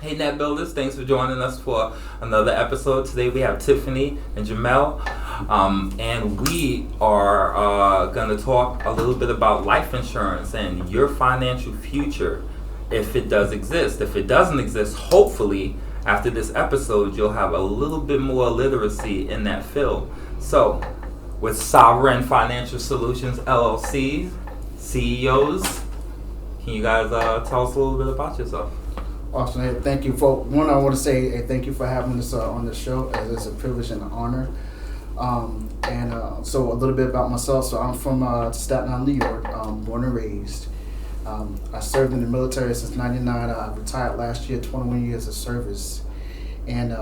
Hey Net Builders, thanks for joining us for another episode. Today we have Tiffany and Jamel, and we are going to talk a little bit about life insurance and your financial future, if it does exist. If it doesn't exist, hopefully after this episode you'll have a little bit more literacy in that field. So, with Sovereign Financial Solutions LLC, CEOs, can you guys tell us a little bit about yourself? Awesome. Hey, thank you for one. I want to say thank you for having us on the show. It's a privilege and an honor. So a little bit about myself. So I'm from Staten Island, New York. Born and raised. I served in the military since '99. I retired last year. 21 years of service. And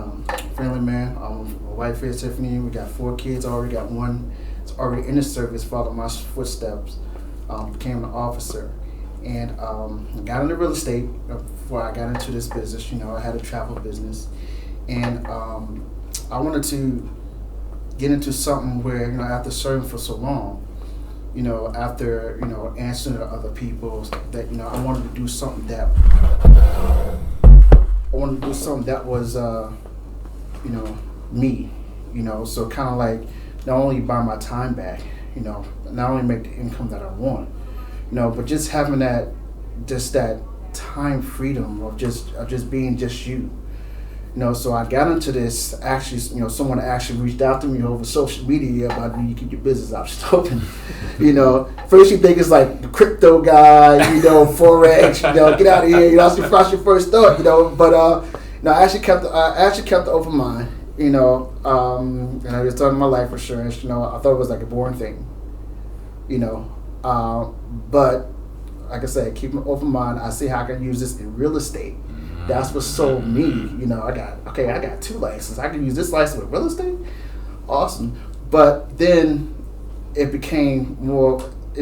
family man. My wife is Tiffany. We got 4 kids. Already got one. It's already in the service. Followed my footsteps. Became an officer. And got into real estate before I got into this business. You know, I had a travel business, and I wanted to get into something where, you know, after serving for so long, you know, after, you know, answering to other people, that, you know, I wanted to do something that was, you know, me, you know. So kind of like not only buy my time back, you know, not only make the income that I want. You know, but just having that time freedom of just being just you. You know, so I got into this, actually, you know, someone actually reached out to me over social media about, you keep your business options open. You know, first you think it's like the crypto guy, you know, Forex, you know, get out of here, you know, that's your first thought, you know, but no, I actually kept the open mind, you know, and I was talking my life insurance, you know, I thought it was like a boring thing, you know. But like I said, keep an open mind. I see how I can use this in real estate. That's what sold me. You know, I got 2 licenses. I can use this license with real estate. Awesome. But then it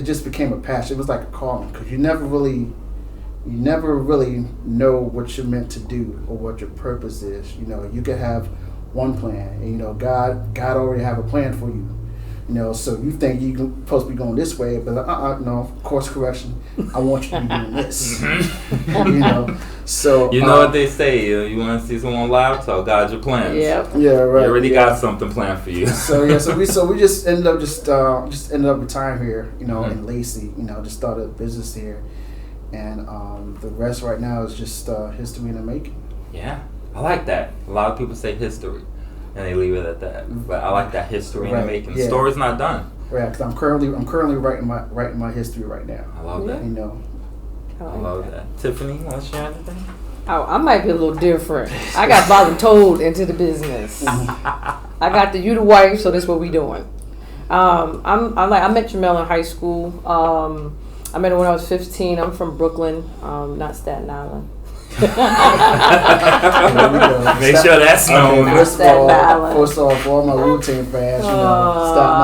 just became a passion. It was like a calling, because you never really know what you're meant to do or what your purpose is. You know, you could have one plan, and, you know, God already have a plan for you. You know, so you think you're supposed to be going this way, but no, course correction. I want you to be doing this. You know, so you know what they say. You want to see someone live? Tell God your plans. Yep. Yeah, right. You already got something planned for you. So we just ended up retiring here. You know, in Lacey. You know, just started a business here, and the rest right now is just history in the making. Yeah, I like that. A lot of people say history, and they leave it at that. But I like that history in the making. The story's not done. Right, because I'm currently writing my history right now. I love that. You know, I love that. Tiffany, want to share anything? Oh, I might be a little different. I got volunteered into the business. I got you the wife, so that's what we doing. I met Jamel in high school. I met her when I was 15. I'm from Brooklyn, not Staten Island. Make sure that's known. Okay, first of all, for all my Wu-Tang fans, you know, Staten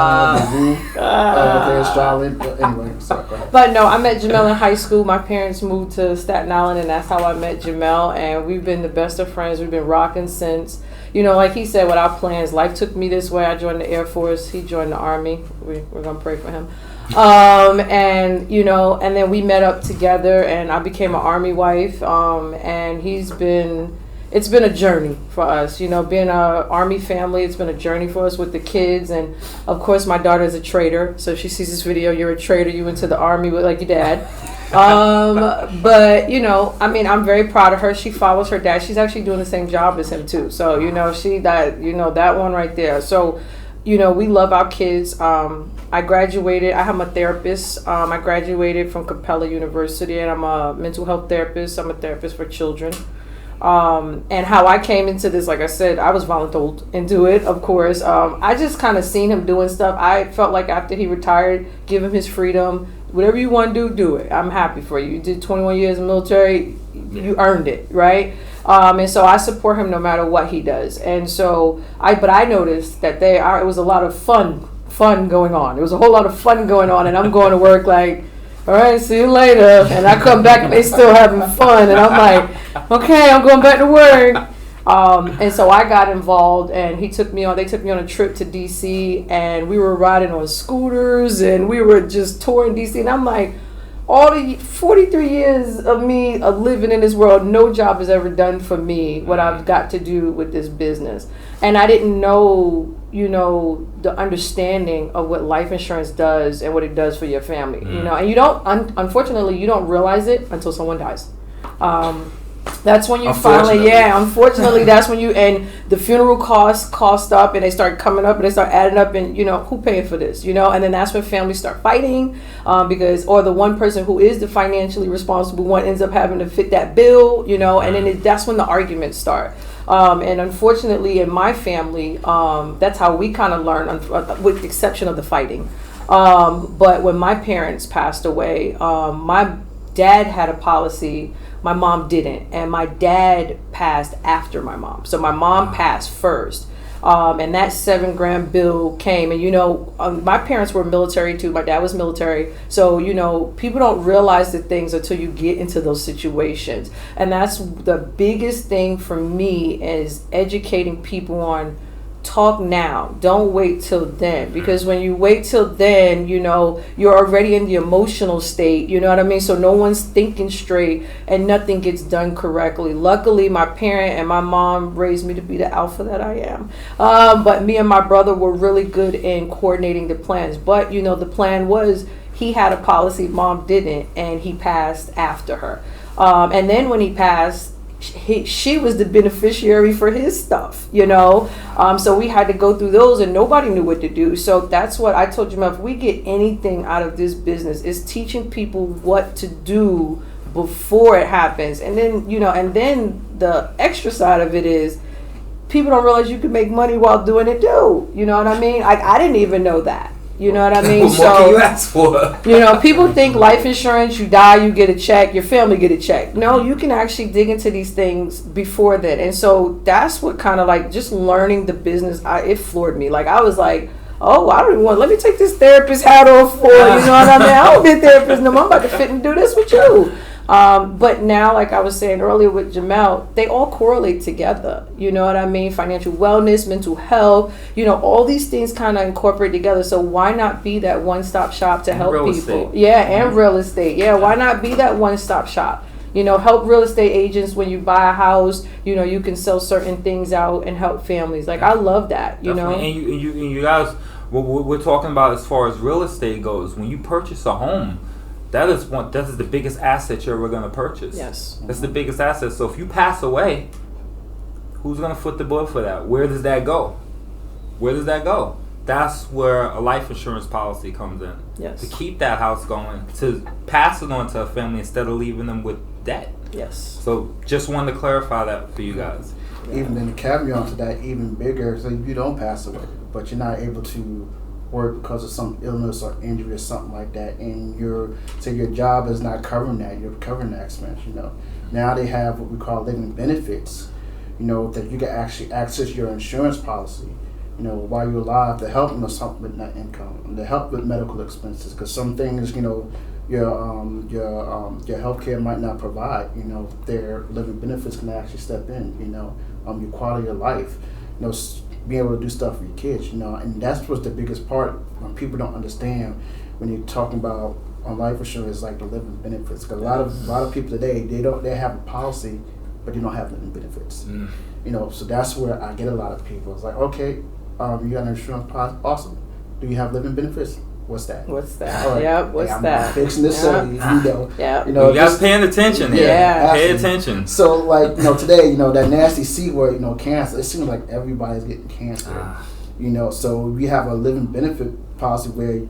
Island, Charlotte. Anyway, sorry, go ahead. But no, I met Jamel in high school. My parents moved to Staten Island, and that's how I met Jamel. And we've been the best of friends. We've been rocking since. You know, like he said, with our plans, life took me this way. I joined the Air Force. He joined the Army. We're gonna pray for him. And you know, and then we met up together, and I became an Army wife. And it's been a journey for us, you know, being an Army family. It's been a journey for us with the kids, and of course my daughter is a traitor, so she sees this video, you're a traitor, you went to the Army with like your dad. But you know, I mean, I'm very proud of her. She follows her dad. She's actually doing the same job as him too, so you know, that one right there. So you know, we love our kids. I graduated. I'm a therapist. I graduated from Capella University, and I'm a mental health therapist. I'm a therapist for children. And how I came into this, like I said, I was volunteered into it, of course. I just kind of seen him doing stuff. I felt like after he retired, give him his freedom. Whatever you want to do it. I'm happy for you. You did 21 years in the military. You earned it, right? And so I support him no matter what he does. And so I noticed that it was a lot of fun going on. There was a whole lot of fun going on, and I'm going to work like, all right, see you later. And I come back and they still having fun, and I'm like, okay, I'm going back to work. And so I got involved, and they took me on a trip to DC, and we were riding on scooters, and we were just touring DC, and I'm like, all the 43 years of me of living in this world, no job has ever done for me what I've got to do with this business. And I didn't know, the understanding of what life insurance does and what it does for your family, and you don't, unfortunately, you don't realize it until someone dies. That's when you finally, unfortunately, that's when and the funeral cost up, and they start coming up, and they start adding up, and who paying for this, and then that's when families start fighting, or the one person who is the financially responsible one ends up having to fit that bill, and then that's when the arguments start. And unfortunately, in my family, that's how we kind of learn, with the exception of the fighting. But when my parents passed away, my dad had a policy. My mom didn't, and my dad passed after my mom. So my mom passed first, and that $7,000 bill came. And my parents were military too. My dad was military, so people don't realize the things until you get into those situations. And that's the biggest thing for me, is educating people on. Talk now, don't wait till then, because when you wait till then, you're already in the emotional state, you know what I mean? So no one's thinking straight and nothing gets done correctly. Luckily, my parent and my mom raised me to be the alpha that I am, but me and my brother were really good in coordinating the plans. But the plan was, he had a policy, mom didn't, and he passed after her, and then when he passed, she was the beneficiary for his stuff, so we had to go through those, and nobody knew what to do. So that's what I told you, if we get anything out of this business, is teaching people what to do before it happens. And then and then the extra side of it is, people don't realize you can make money while doing it too. You know what I mean? I didn't even know that. You know what I mean? What more can you ask for? People think life insurance, you die, you get a check, your family get a check. No, you can actually dig into these things before then. And so that's what kind of just learning the business, it floored me. I was like, oh, I don't even let me take this therapist hat off for, you know what I mean? I don't be a therapist no more. I'm about to fit and do this with you. But now, like I was saying earlier with Jamel, they all correlate together. You know what I mean? Financial wellness, mental health, all these things kind of incorporate together. So why not be that one-stop shop to help people? Estate. Yeah, and real estate. Yeah, why not be that one-stop shop? Help real estate agents when you buy a house. You can sell certain things out and help families. I love that. Definitely. And you guys, what we're talking about as far as real estate goes, when you purchase a home, that is the biggest asset you're ever going to purchase. Yes. That's the biggest asset. So if you pass away, who's going to foot the bill for that? Where does that go? That's where a life insurance policy comes in. Yes. To keep that house going, to pass it on to a family instead of leaving them with debt. Yes. So just wanted to clarify that for you guys. Even in the caveat to that, even bigger, so if you don't pass away, but you're not able to work because of some illness or injury or something like that, and your job is not covering that, you're covering that expense. Now they have what we call living benefits, that you can actually access your insurance policy, while you're alive, to help something with net income, to help with medical expenses, because some things your healthcare might not provide. Their living benefits can actually step in. Your quality of life, being able to do stuff for your kids, and that's what's the biggest part when people don't understand when you're talking about on life insurance, like the living benefits. Because a lot of people today, they have a policy, but they don't have living benefits. So that's where I get a lot of people. It's like, okay, you got an insurance policy, awesome. Do you have living benefits? What's that? Right. Yep. What's that? I'm fixing this, Yeah. You guys paying attention here. Yeah. Pay attention. So today, that nasty C word, cancer. It seems like everybody's getting cancer. So we have a living benefit policy where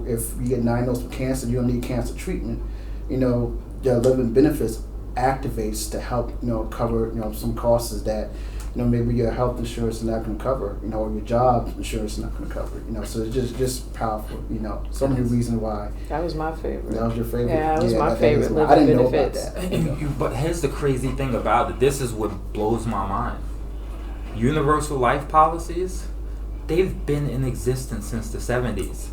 if you get diagnosed with cancer, you don't need cancer treatment. Your living benefits activates to help cover some costs that maybe your health insurance is not going to cover, or your job insurance is not going to cover, so it's just powerful, so many reasons why. That was my favorite. That was your favorite? Yeah, that was my favorite. Living I didn't benefits. know about that. But here's the crazy thing about it. This is what blows my mind. Universal life policies, they've been in existence since the 70s.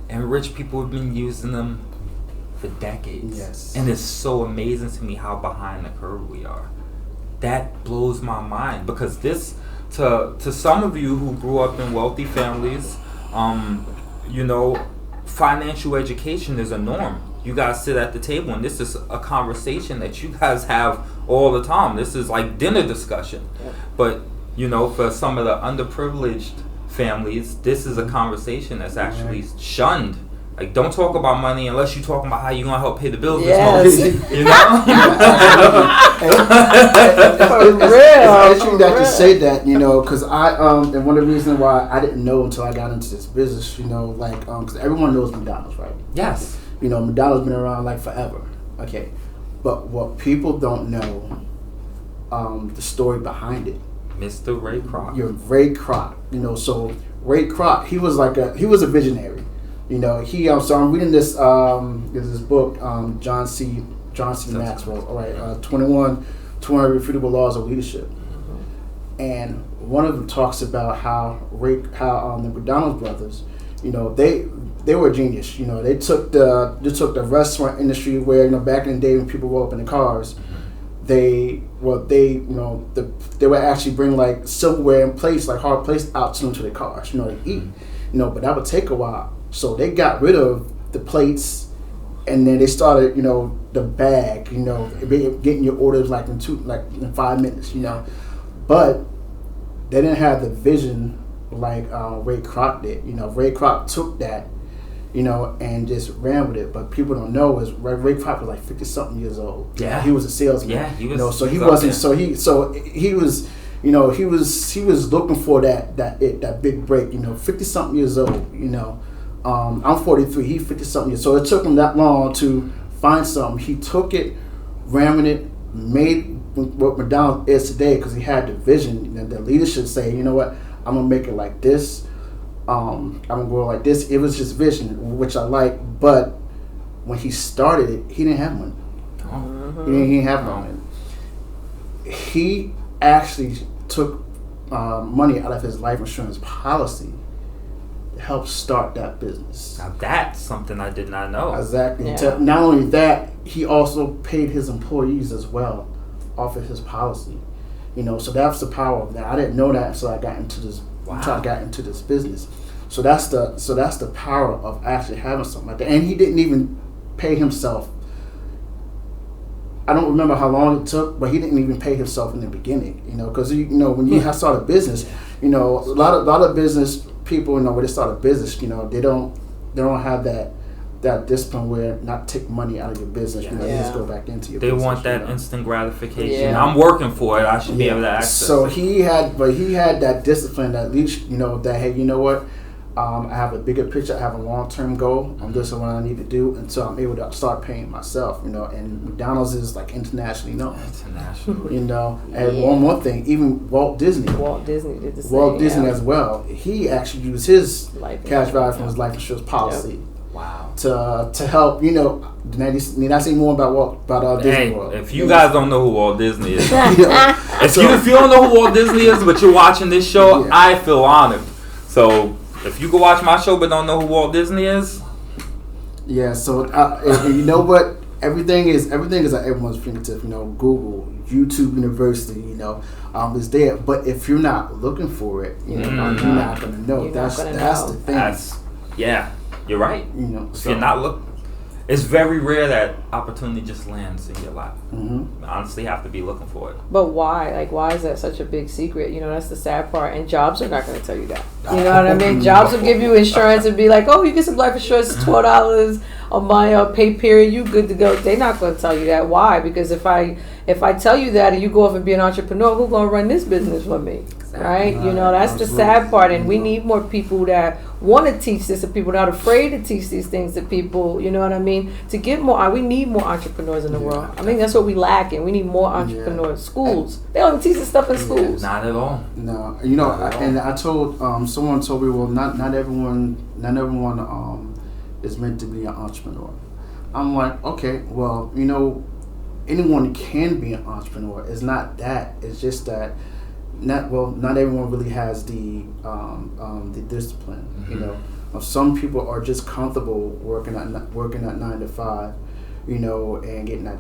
And rich people have been using them for decades. Yes. And it's so amazing to me how behind the curve we are. That blows my mind, because this, to some of you who grew up in wealthy families, financial education is a norm. you guys sit at the table, and this is a conversation that you guys have all the time. This is like dinner discussion. But, you know, for some of the underprivileged families, this is a conversation that's actually shunned. Like, don't talk about money unless you're talking about how you're going to help pay the bills this month. You know? It's interesting that you say that, you know, because and one of the reasons why I didn't know until I got into this business, you know, like, because everyone knows McDonald's, right? Yes. You know, McDonald's been around like forever. Okay. But what people don't know, the story behind it. Mr. Ray Kroc. You're Ray Kroc. You know, so Ray Kroc, he was a visionary. You know, so I'm reading this book, John C. Maxwell, all right, 21 Irrefutable Laws of Leadership. And one of them talks about how the McDonald's brothers, you know, they were a genius. You know, they took the restaurant industry where, you know, back in the day when people rolled up in the cars, they would actually bring like silverware and plates, like hard plates, out to their cars, you know, to eat. You know, but that would take a while. So they got rid of the plates, and then they started, you know, the bag, you know, getting your orders like in 5 minutes, you know. But they didn't have the vision like Ray Kroc did. You know, Ray Kroc took that, you know, and just ran with it. But people don't know is Ray Kroc was like 50-something years old. Yeah, he was a salesman. Yeah, he was. You know, so he wasn't. He was. You know, he was looking for that big break. You know, 50-something years old. You know. I'm 43. He's 50-something years. So it took him that long to find something. He took it, ran with it, made what McDonald's is today because he had the vision. The leadership say, you know what, I'm gonna make it like this. I'm gonna go like this. It was his vision, which I like. But when he started it, he didn't have money. He didn't have money. He actually took money out of his life insurance policy. Help start that business. Now that's something I did not know. Exactly. Yeah. Not only that, he also paid his employees as well off of his policy. You know, so that's the power of that. I didn't know that until I got into this. Until I got into this business. So that's the power of actually having something like that. And he didn't even pay himself. I don't remember how long it took, but he didn't even pay himself in the beginning. You know, because you know when you start a business, you know, a lot of business people, you know, when they start a business, you know, they don't have that discipline where not take money out of your business, you know, you just go back into your business. They want that you know? instant gratification. Yeah. I'm working for it. I should be able to access so it. he had that discipline, at least, you know, that, hey, you know what, I have a bigger picture, I have a long-term goal, this is what I need to do until I'm able to start paying myself, you know, and McDonald's is like internationally known. International. You know, and one more thing, even Walt Disney did the same. Walt Disney as well, he actually used his cash value from his life insurance policy. Wow. To help, you know, need I say more about Disney World? If you guys don't know who Walt Disney is, Yeah. if you don't know who Walt Disney is, but you're watching this show, I feel honored. So if you go watch my show but don't know who Walt Disney is, so and you know what? Everything is at everyone's fingertip. You know, Google, YouTube University. You know, is there. But if you're not looking for it, you know, you're not gonna know. That's the thing. You're right. You know, if you're not looking, it's very rare that opportunity just lands in your lap. You honestly have to be looking for it. But why? Like, why is that such a big secret? You know, that's the sad part. And jobs are not going to tell you that. You know what I mean? Jobs will give you insurance and be like, oh, you get some life insurance, $12 a month, pay period, you good to go. They're not going to tell you that. Why? Because if I tell you that and you go off and be an entrepreneur, who's going to run this business for me? Right? You know, that's the sad part. And we need more people that want to teach this to people, not afraid to teach these things to people. You know what I mean? To get more, we need more entrepreneurs in the world. I think that's what we lack in. We need more entrepreneurs. Schools. They don't teach this stuff in schools. Not at all. No. You know, and I told, someone told me, well, not everyone is meant to be an entrepreneur. I'm like, okay, well, you know, anyone can be an entrepreneur. It's not that. It's just that not everyone really has the discipline. You know, some people are just comfortable working at 9 to 5, you know, and getting that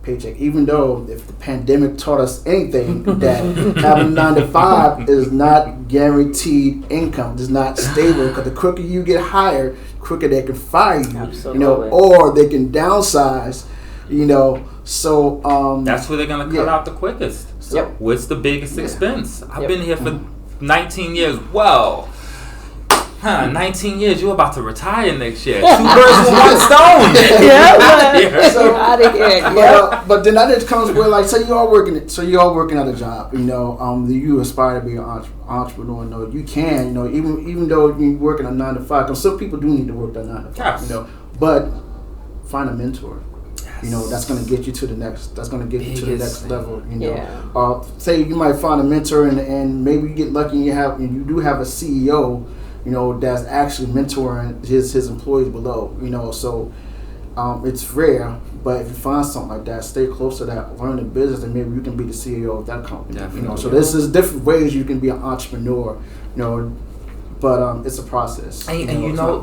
paycheck. Even though if the pandemic taught us anything, that having 9 to 5 is not guaranteed income, is not stable. Because the quicker you get hired, quicker they can fire you. Absolutely. You know, or they can downsize. You know, so that's where they're gonna cut out the quickest. So, what's the biggest expense? I've been here for 19 years. 19 years, you're about to retire next year. 2 birds with 1 stone. So, out of here. But then that just comes where, like, say you are working at a job, you know, you aspire to be an entrepreneur. You know, you can, you know, even though you're working a 9 to 5, because some people do need to work that 9 to 5, yes. you know, but find a mentor. You know, that's going to get you to the next. That's going to get you to the next level. You know, say you might find a mentor, and maybe you get lucky and you do have a CEO. You know, that's actually mentoring his employees below. You know, so it's rare. But if you find something like that, stay close to that. Learn the business, and maybe you can be the CEO of that company. Definitely. You know, so this is different ways you can be an entrepreneur. You know, but it's a process. And you know,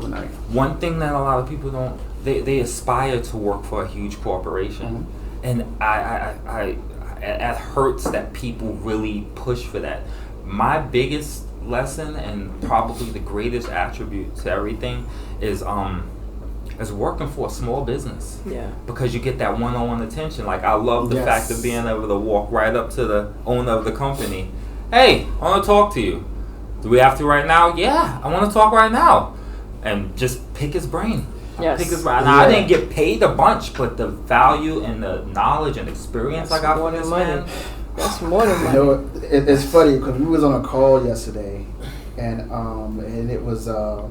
one thing that a lot of people don't. They aspire to work for a huge corporation, and it hurts that people really push for that. My biggest lesson and probably the greatest attribute to everything is working for a small business. Yeah. Because you get that one-on-one attention. Like, I love the fact of being able to walk right up to the owner of the company. Hey, I want to talk to you. Do we have to right now? Yeah, I want to talk right now, and just pick his brain. Yes. Now, I didn't get paid a bunch, but the value and the knowledge and experience I got from this man. That's more than money. You know, it's funny because we was on a call yesterday, and it was a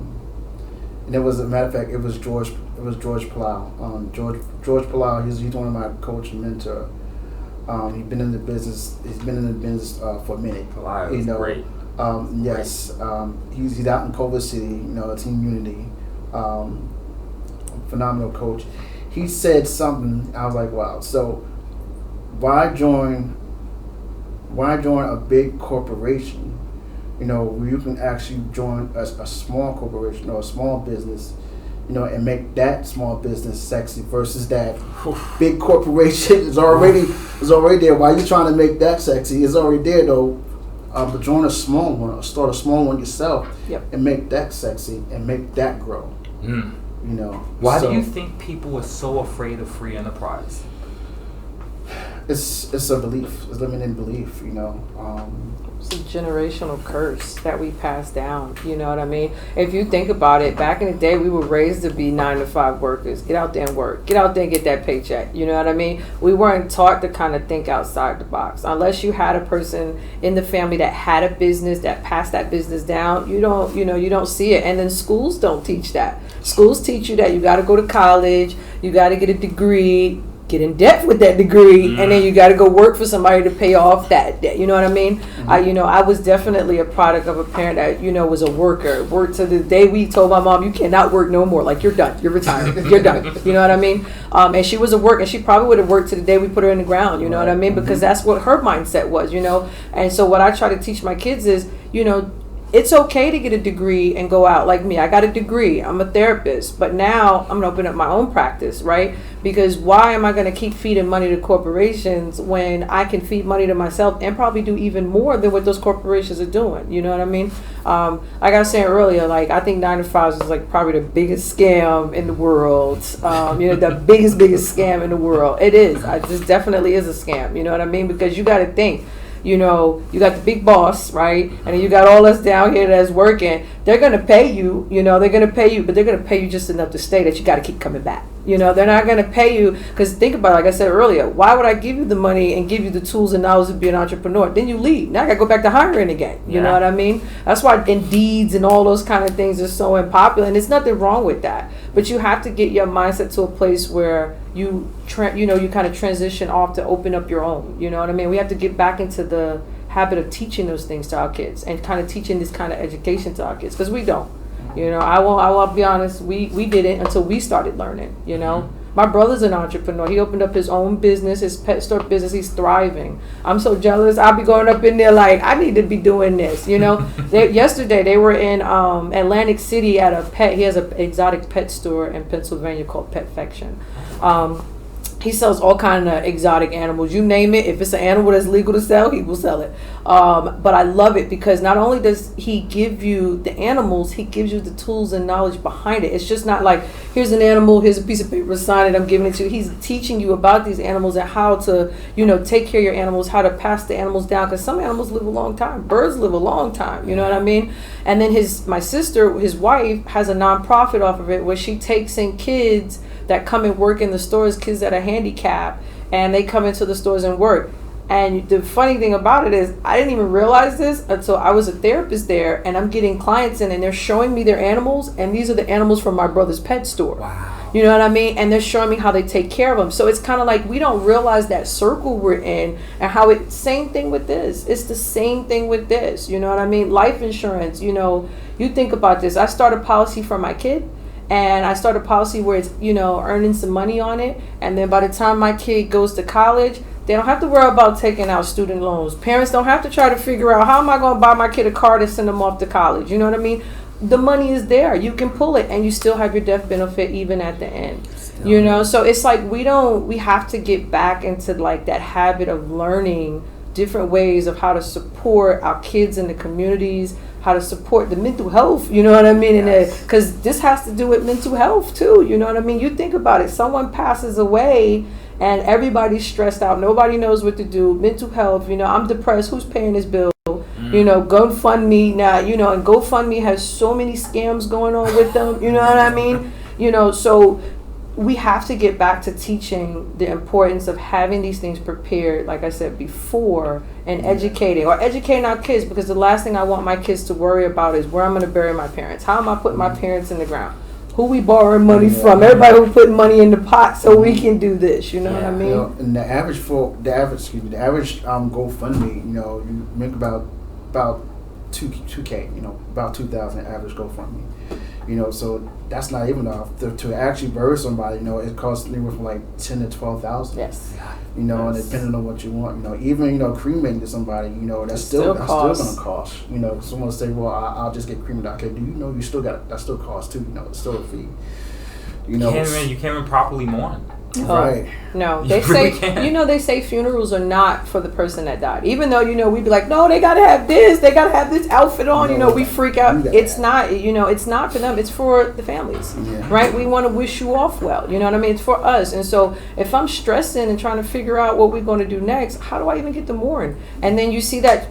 matter of fact, it was George Palau. George Palau, he's one of my coach and mentor. He's been in the business for a minute. Palau is great. Yes, he's out in Culver City. You know, Team Unity. Phenomenal coach. He said something. I was like, wow. So why join a big corporation? You know, where you can actually join a small corporation or a small business, you know, and make that small business sexy versus that big corporation is already there. Why are you trying to make that sexy? It's already there though. But join a small one or start a small one yourself and make that sexy and make that grow. You know, why do you think people are so afraid of free enterprise? It's a belief. It's limiting belief. You know, it's a generational curse that we pass down. You know what I mean? If you think about it, back in the day, we were raised to be 9 to 5 workers. Get out there and work. Get out there and get that paycheck. You know what I mean? We weren't taught to kind of think outside the box. Unless you had a person in the family that had a business that passed that business down, you don't see it. And then schools don't teach that. Schools teach you that you got to go to college, you got to get a degree, get in debt with that degree, and then you got to go work for somebody to pay off that debt. You know what I mean? I was definitely a product of a parent that, was a worker. Worked to the day we told my mom, you cannot work no more. Like, you're done. You're retired. You're done. You know what I mean? And she was a worker, and she probably would have worked to the day we put her in the ground. You know what I mean? Because that's what her mindset was, And so what I try to teach my kids is, it's okay to get a degree and go out. Like me, I got a degree. I'm a therapist. But now I'm going to open up my own practice, right? Because why am I going to keep feeding money to corporations when I can feed money to myself and probably do even more than what those corporations are doing? You know what I mean? Like I was saying earlier, like, I think 9 to 5 is like probably the biggest scam in the world. The biggest scam in the world. It is. This definitely is a scam. You know what I mean? Because you got to think. You got the big boss, right? And then you got all us down here that's working. They're going to pay you, they're going to pay you, but they're going to pay you just enough to stay that you got to keep coming back. They're not going to pay you, because think about it, like I said earlier, why would I give you the money and give you the tools and knowledge to be an entrepreneur? Then you leave. Now I got to go back to hiring again. You know what I mean? That's why Indeeds and all those kind of things are so unpopular, and there's nothing wrong with that. But you have to get your mindset to a place where you kind of transition off to open up your own. You know what I mean? We have to get back into the habit of teaching those things to our kids and kind of teaching this kind of education to our kids, because we don't. I won't be honest, we didn't until we started learning. My brother's an entrepreneur. He opened up his own business, his pet store business. He's thriving. I'm so jealous. I'll be going up in there like, I need to be doing this. Yesterday they were in Atlantic City at he has an exotic pet store in Pennsylvania called Petfection. He sells all kind of exotic animals. You name it. If it's an animal that's legal to sell, he will sell it. But I love it because not only does he give you the animals, he gives you the tools and knowledge behind it. It's just not like, here's an animal, here's a piece of paper, sign it, I'm giving it to you. He's teaching you about these animals and how to, take care of your animals, how to pass the animals down. Because some animals live a long time. Birds live a long time. You know what I mean? And then my sister, his wife, has a nonprofit off of it where she takes in kids that come and work in the stores, kids that are handicapped, and they come into the stores and work. And the funny thing about it is, I didn't even realize this until I was a therapist there, and I'm getting clients in, and they're showing me their animals, and these are the animals from my brother's pet store. Wow. You know what I mean? And they're showing me how they take care of them. So it's kind of like we don't realize that circle we're in, and how same thing with this. It's the same thing with this. You know what I mean? Life insurance, you think about this. I start a policy for my kid. And I start a policy where it's, earning some money on it. And then by the time my kid goes to college, they don't have to worry about taking out student loans. Parents don't have to try to figure out, how am I going to buy my kid a car to send them off to college? You know what I mean? The money is there. You can pull it and you still have your death benefit even at the end. So it's like we have to get back into like that habit of learning different ways of how to support our kids in the communities, how to support the mental health, you know what I mean? Yes. Because this has to do with mental health too, you know what I mean? You think about it, someone passes away and everybody's stressed out, nobody knows what to do, mental health, I'm depressed, who's paying this bill? GoFundMe now, and GoFundMe has so many scams going on with them, you know what I mean? So we have to get back to teaching the importance of having these things prepared, like I said before, and educating our kids, because the last thing I want my kids to worry about is where I'm going to bury my parents. How am I putting my parents in the ground? Who we borrowing money from? Everybody who putting money in the pot so we can do this. You know what I mean? And the average GoFundMe, you make about 2K, about 2,000 average GoFundMe. So that's not even enough to actually bury somebody. It costs anywhere from like 10 to 12,000. Yes. And depending on what you want, even cremating somebody, that's still going to cost. Someone say, well, I'll just get cremated. Okay, do you know you still got that still costs too? It's still a fee. You can't even properly mourn. Right. No, they say they say funerals are not for the person that died. Even though we'd be like, no, they gotta have this, they gotta have this outfit on. We freak out. It's not. It's not for them. It's for the families, right? We want to wish you off well. You know what I mean? It's for us. And so if I'm stressing and trying to figure out what we're going to do next, how do I even get to mourn? And then you see that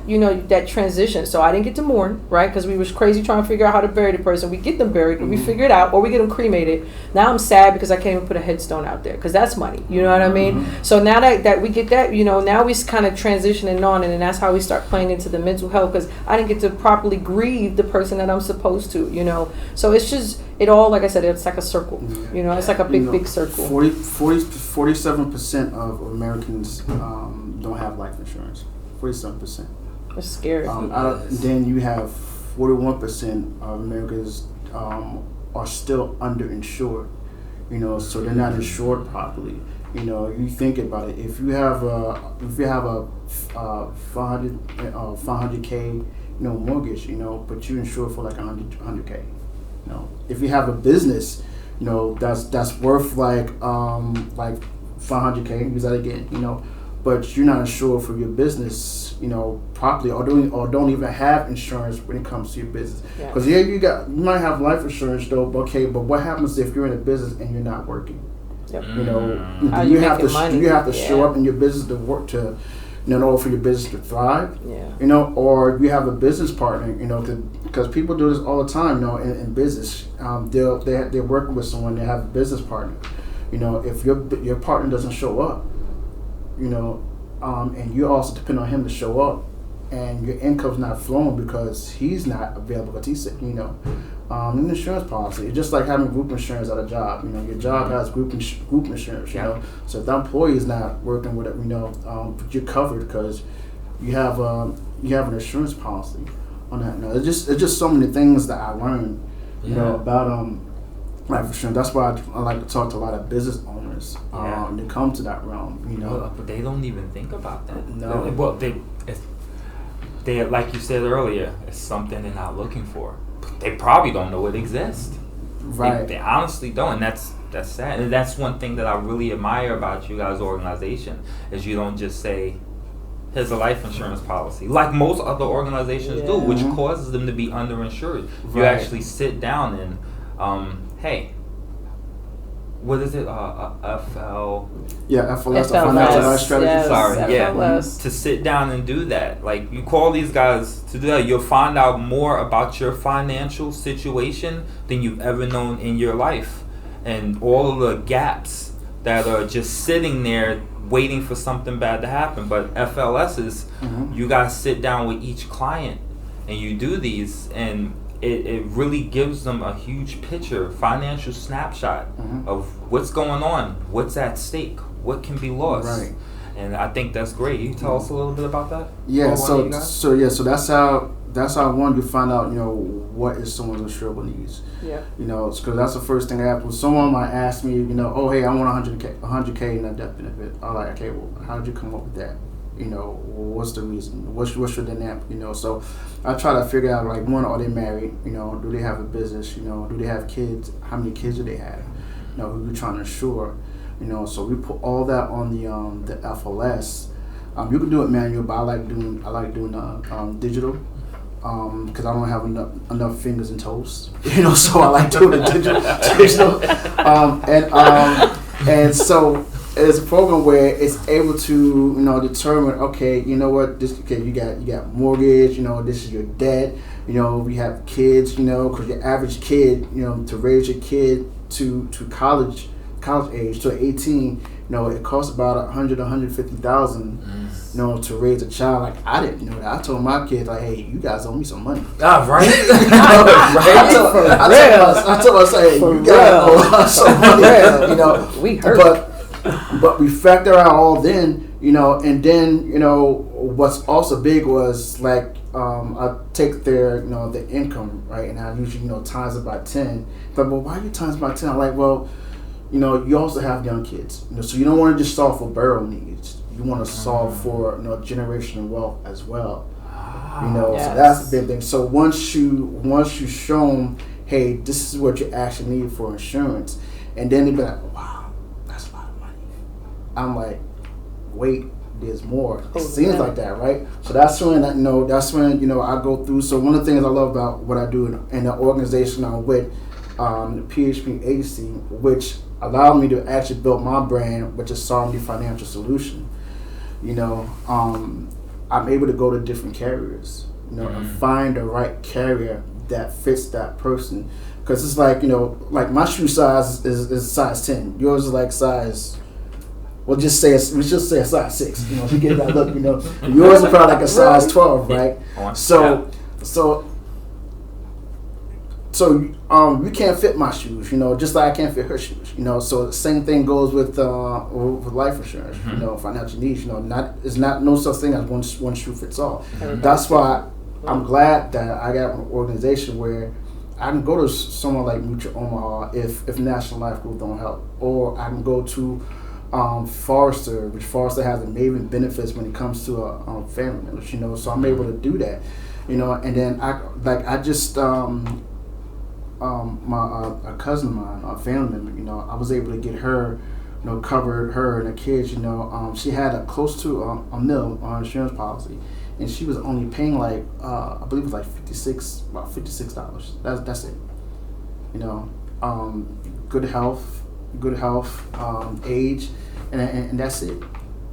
that transition. So I didn't get to mourn, right? Because we was crazy trying to figure out how to bury the person. We get them buried, we figure it out, or we get them cremated. Now I'm sad because I can't even put a headstone out there because that's money. You know what I mean? So now that we get that, now we kind of transitioning on, and then that's how we start playing into the mental health, because I didn't get to properly grieve the person that I'm supposed to, So it's just, it all, like I said, it's like a circle, it's like a big circle. 47% of Americans don't have life insurance. 47%. That's scary. Then you have 41% of Americans are still underinsured. So they're not insured properly. You think about it. If you have a 500K mortgage, but you insure for like 100K. If you have a business, that's worth like 500K. Use that again. But you're not insured for your business, properly, or don't even have insurance when it comes to your business. Because you might have life insurance though. Okay, but what happens if you're in a business and you're not working? Yep. You have to show up in your business to work to, in order for your business to thrive. Yeah. Or you have a business partner. Because people do this all the time. In business, they're working with someone. They have a business partner. If your partner doesn't show up, and you also depend on him to show up, and your income's not flowing because he's not available because he's sick, an insurance policy. It's just like having group insurance at a job. Your job has group insurance, So if the employee is not working with it, but you're covered because you have an insurance policy on that. It's just so many things that I learned, about life insurance. That's why I like to talk to a lot of business owners to come to that realm. But they don't even think about that. No. Well, they like you said earlier, it's something they're not looking for. They probably don't know it exists. Right. They honestly don't, and that's That's sad, and that's one thing that I really admire about you guys' organization is you don't just say, "Here's a life insurance policy," like most other organizations do, which causes them to be underinsured. You actually sit down and, hey, what is it? FL. Yeah, FLS, the financial life strategy. Yes, Sorry, FLS. to sit down and do that. Like, you call these guys to do that, you'll find out more about your financial situation than you've ever known in your life, and all of the gaps that are just sitting there waiting for something bad to happen. But FLS is, you guys sit down with each client and you do these, and it really gives them a huge picture, financial snapshot of what's going on, what's at stake, what can be lost. Right. And I think that's great. You tell us a little bit about that? Yeah, so that's how I wanted to find out, what is someone's insurable needs. Yeah. Because that's the first thing I asked. When someone might ask me, oh, hey, I want 100K in a death benefit. I'm like, okay, well, how did you come up with that? What's the reason? What's your dynamic? So I try to figure out, like, one, are they married? Do they have a business? Do they have kids? How many kids do they have? Who you trying to insure? So we put all that on the FLS. You can do it manual, but I like doing digital. Because I don't have enough fingers and toes, so I like doing the digital. And so it's a program where it's able to, determine, okay, you got mortgage, this is your debt, we have kids, because your average kid, to raise your kid to college age, to 18, it costs about $150,000, to raise a child. Like, I didn't know that. I told my kids, like, hey, you guys owe me some money. Ah, right. I told us, hey, you guys owe us some money. We heard. But we factor out all then, and then, what's also big was, like, I take their income, right, and I usually, times it by 10. But, well, why you times by 10? I'm like, well, you also have young kids, so you don't want to just solve for burial needs. You want to solve for, generational wealth as well. Yes. So that's the big thing. So once you show them, hey, this is what you actually need for insurance, and then they be like, wow, that's a lot of money. I'm like, wait, there's more. It seems like that, right? So that's when I go through. So one of the things I love about what I do in the organization I'm with, the PHP agency, which allowed me to actually build my brand, which is Sovereignty Financial Solution. I'm able to go to different carriers, and find the right carrier that fits that person. Because it's like, like my shoe size is size 10. Yours is like size, we just say a size 6. If you get that look, yours is probably like a size 12, right? So you can't fit my shoes, just like I can't fit her shoes, So the same thing goes with life insurance, financial needs, it's not no such thing as one shoe fits all. That's why I'm glad that I got an organization where I can go to someone like Mutual Omaha if National Life Group don't help, or I can go to Forrester, which Forrester has amazing benefits when it comes to family members, so I'm able to do that, and then I just a cousin of mine, a family member, I was able to get her, covered her and the kids, she had a close to a mil on her insurance policy, and she was only paying like I believe it was like $56. That's it. Good health, age, and that's it.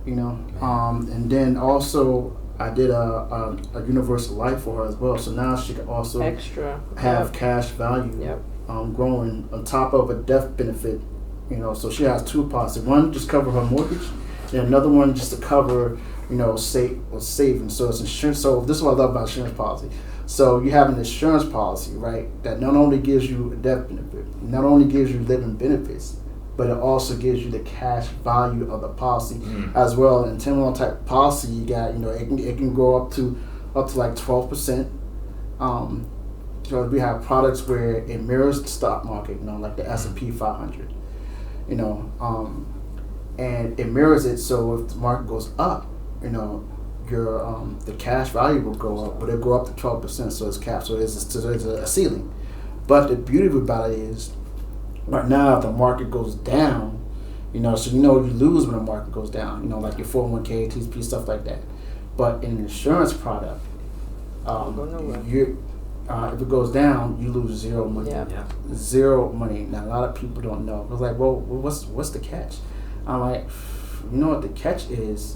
And then also I did a universal life for her as well, so now she can also have cash value growing on top of a death benefit. So she has two policies. One just cover her mortgage, and another one just to cover savings. So it's insurance. So this is what I love about insurance policy. So you have an insurance policy, right, that not only gives you a death benefit, not only gives you living benefits, but it also gives you the cash value of the policy as well. And 10-1 type policy, you got, it can go up to like 12%. So we have products where it mirrors the stock market, like the S&P 500, and it mirrors it. So if the market goes up, your the cash value will go up, but it'll go up to 12%. So it's capped. So it's a ceiling. But the beauty about it is, Right now, if the market goes down, so you lose when the market goes down. Like your 401k, TSP, stuff like that. But in an insurance product, if it goes down, you lose zero money. Yeah. Zero money. Now a lot of people don't know. It's like, well, what's the catch? I'm like, you know what the catch is?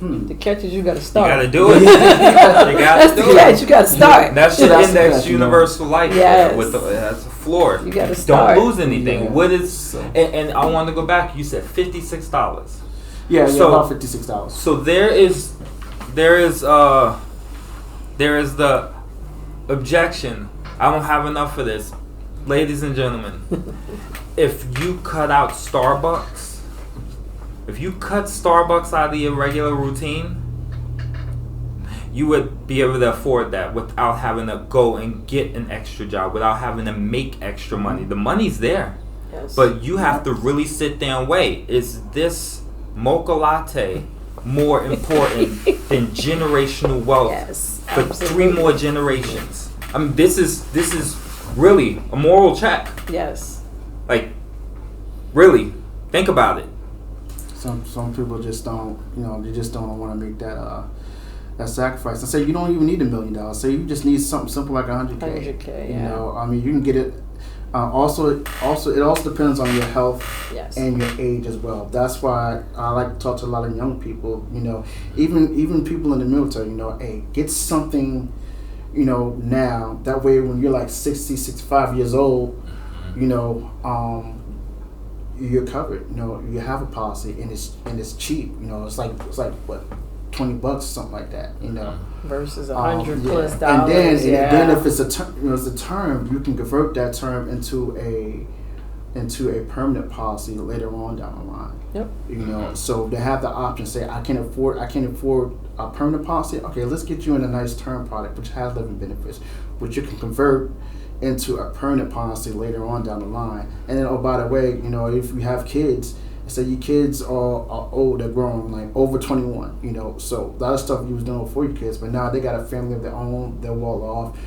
The catch is you got to start. You got to do it. That's the catch. You got to start. That's the index universal life. Yes. That's a floor. You got to start. Don't lose anything. Yeah. What is? And I want to go back. You said $56. Yeah, about $56. So there is the objection. I don't have enough for this, ladies and gentlemen. If you cut out Starbucks. If you cut Starbucks out of your regular routine, you would be able to afford that without having to go and get an extra job, without having to make extra money. The money's there. Yes. But you have to really sit there and weigh, is this mocha latte more important than generational wealth for absolutely. 3 more generations? I mean, this is really a moral check. Yes. Like, really, think about it. Some people just don't, they just don't want to make that sacrifice. I say you don't even need $1 million. Say you just need something simple like 100K. 100K, yeah. I mean, you can get it. Also, it also depends on your health and your age as well. That's why I like to talk to a lot of young people. Even people in the military. Hey, get something. Now that way when you're like 60, 65 years old, you're covered. You have a policy and it's cheap. It's like what, $20 something like that. Versus $100 plus and dollars. then if it's a term, you can convert that term into a permanent policy later on down the line. Yep. So they have the option. Say I can't afford a permanent policy. Okay, let's get you in a nice term product which has living benefits, which you can convert into a permanent policy later on down the line. And then, oh, by the way, if you have kids, say your kids are old, they're grown, like over 21, so a lot of stuff you was doing before your kids, but now they got a family of their own, they're well off,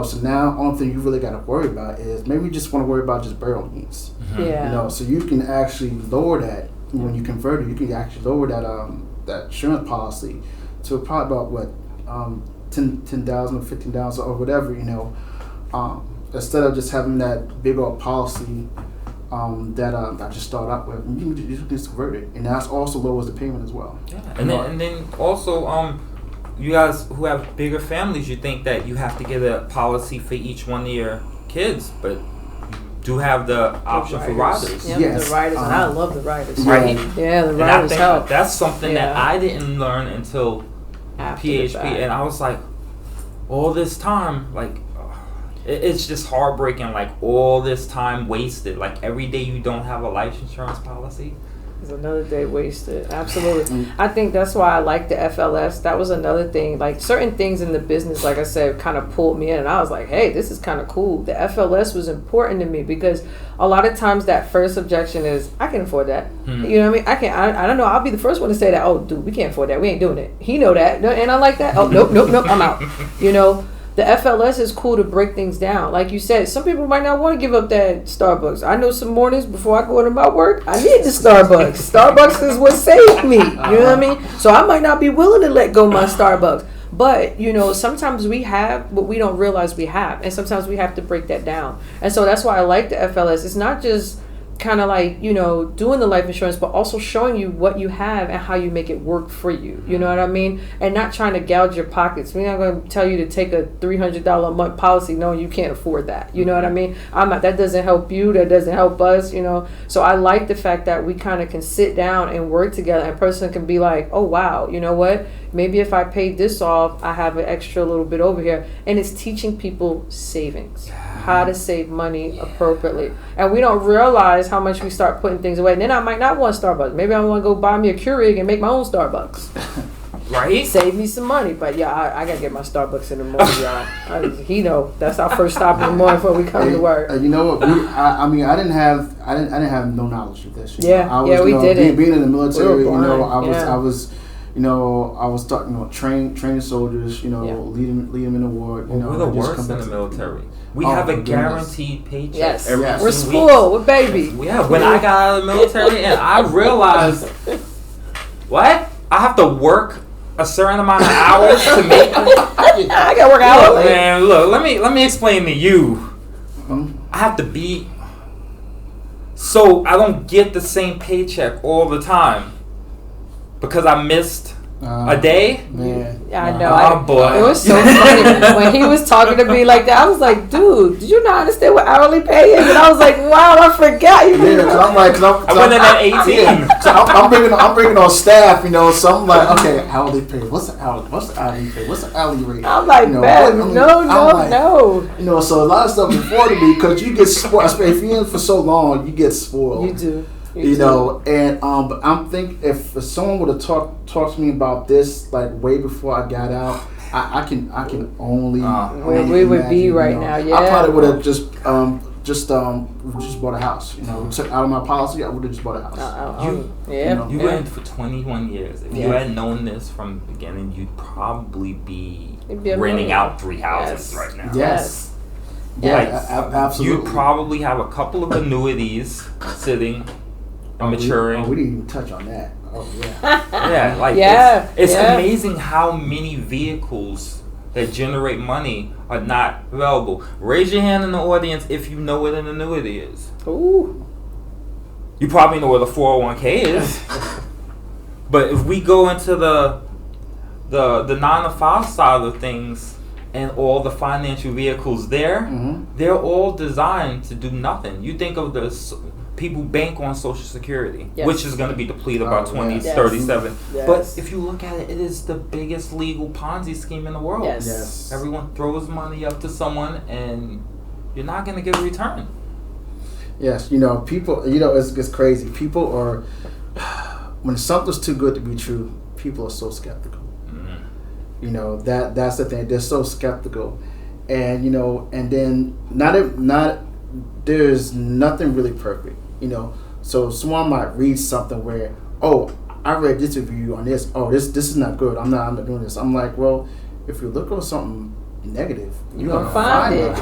so now only thing you really got to worry about is maybe you just want to worry about just burial needs. Yeah. So you can actually lower that when you convert it. You can actually lower that insurance policy to probably about what, 10,000 or 15,000 or whatever, instead of just having that big old policy that I just started out with. You can just convert it, and that also lowers the payment as well. Yeah, and then also you guys who have bigger families, you think that you have to get a policy for each one of your kids, but you do have the option for riders. Yep, Yes. the riders, and I love the riders. Right. Yeah, the And I riders think help. that's something that I didn't learn until After the PHP, fact. and I was like, all this time, like. It's just heartbreaking, like all this time wasted. Like every day you don't have a life insurance policy. It's another day wasted. Absolutely. I think that's why I like the FLS. That was another thing. Like certain things in the business, like I said, kind of pulled me in. And I was like, hey, this is kind of cool. The FLS was important to me because a lot of times that first objection is, I can afford that. You know what I mean? I don't know. I'll be the first one to say that, oh, dude, we can't afford that. We ain't doing it. He know that. And I like that. Oh, nope, I'm out. The FLS is cool to break things down. Like you said, some people might not want to give up that Starbucks. I know some mornings before I go into my work, I need the Starbucks. Starbucks is what saved me. You know what I mean? So I might not be willing to let go of my Starbucks. But, sometimes we have what we don't realize we have. And sometimes we have to break that down. And so that's why I like the FLS. It's not just kind of like, doing the life insurance, but also showing you what you have and how you make it work for you. You know what I mean? And not trying to gouge your pockets. We're not going to tell you to take a $300 a month policy knowing you can't afford that. You know what I mean? That doesn't help you. That doesn't help us, So I like the fact that we kind of can sit down and work together, and a person can be like, oh, wow, you know what? Maybe if I paid this off, I have an extra little bit over here. And it's teaching people savings, how to save money appropriately. And we don't realize how much we start putting things away. And then I might not want Starbucks. Maybe I want to go buy me a Keurig and make my own Starbucks. Right? Save me some money. But yeah, I got to get my Starbucks in the morning, y'all. That's our first stop in the morning before we come to work. You know what? I didn't have no knowledge of this. Yeah, we did it. Being in the military, We were blind, I was I was talking, training soldiers, leading them in the war. We're the worst in the military. We have a guaranteed paycheck. Yes, every we're spoiled with baby. Yeah, when I got out of the military and I realized, what? I have to work a certain amount of hours to make it. I gotta work out. Man, look, let me explain to you. I have to be, so I don't get the same paycheck all the time because I missed a day. Man. Yeah, I know. Oh, boy. It was so funny when he was talking to me like that. I was like, dude, did you not understand what hourly pay is? And I was like, wow, I forgot. I went in at 18. Yeah, so I'm bringing on staff, so I'm like, okay, hourly pay. What's the hourly pay? What's the hourly rate? I'm like, man, no. So a lot of stuff before to me because you get spoiled. If you're in for so long, you get spoiled. You do. And but I'm thinking if someone would have talked to me about this like way before I got out, I can only where we would be right now. Yeah, I probably would have just bought a house. Took out of my policy, I would have just bought a house. You went for 21 years. If you had known this from the beginning, you'd probably be renting out 3 houses right now. Yes. Yeah, absolutely. You'd probably have a couple of annuities sitting. Maturing. We didn't even touch on that. Oh yeah. Yeah, it's amazing how many vehicles that generate money are not available. Raise your hand in the audience if you know what an annuity is. Ooh. You probably know what a 401k is. But if we go into the 9 to 5 side of things and all the financial vehicles there, they're all designed to do nothing. You think of people bank on Social Security, which is going to be depleted by 2037. Yes. But if you look at it, it is the biggest legal Ponzi scheme in the world. Yes. Everyone throws money up to someone, and you're not going to get a return. Yes, people. It's crazy. People are when something's too good to be true. People are so skeptical. That's the thing. They're so skeptical, and and then not there's nothing really perfect. So someone might read something where, I read this review on this. This is not good. I'm not doing this. I'm like, well, if you look at something negative, you're gonna find it.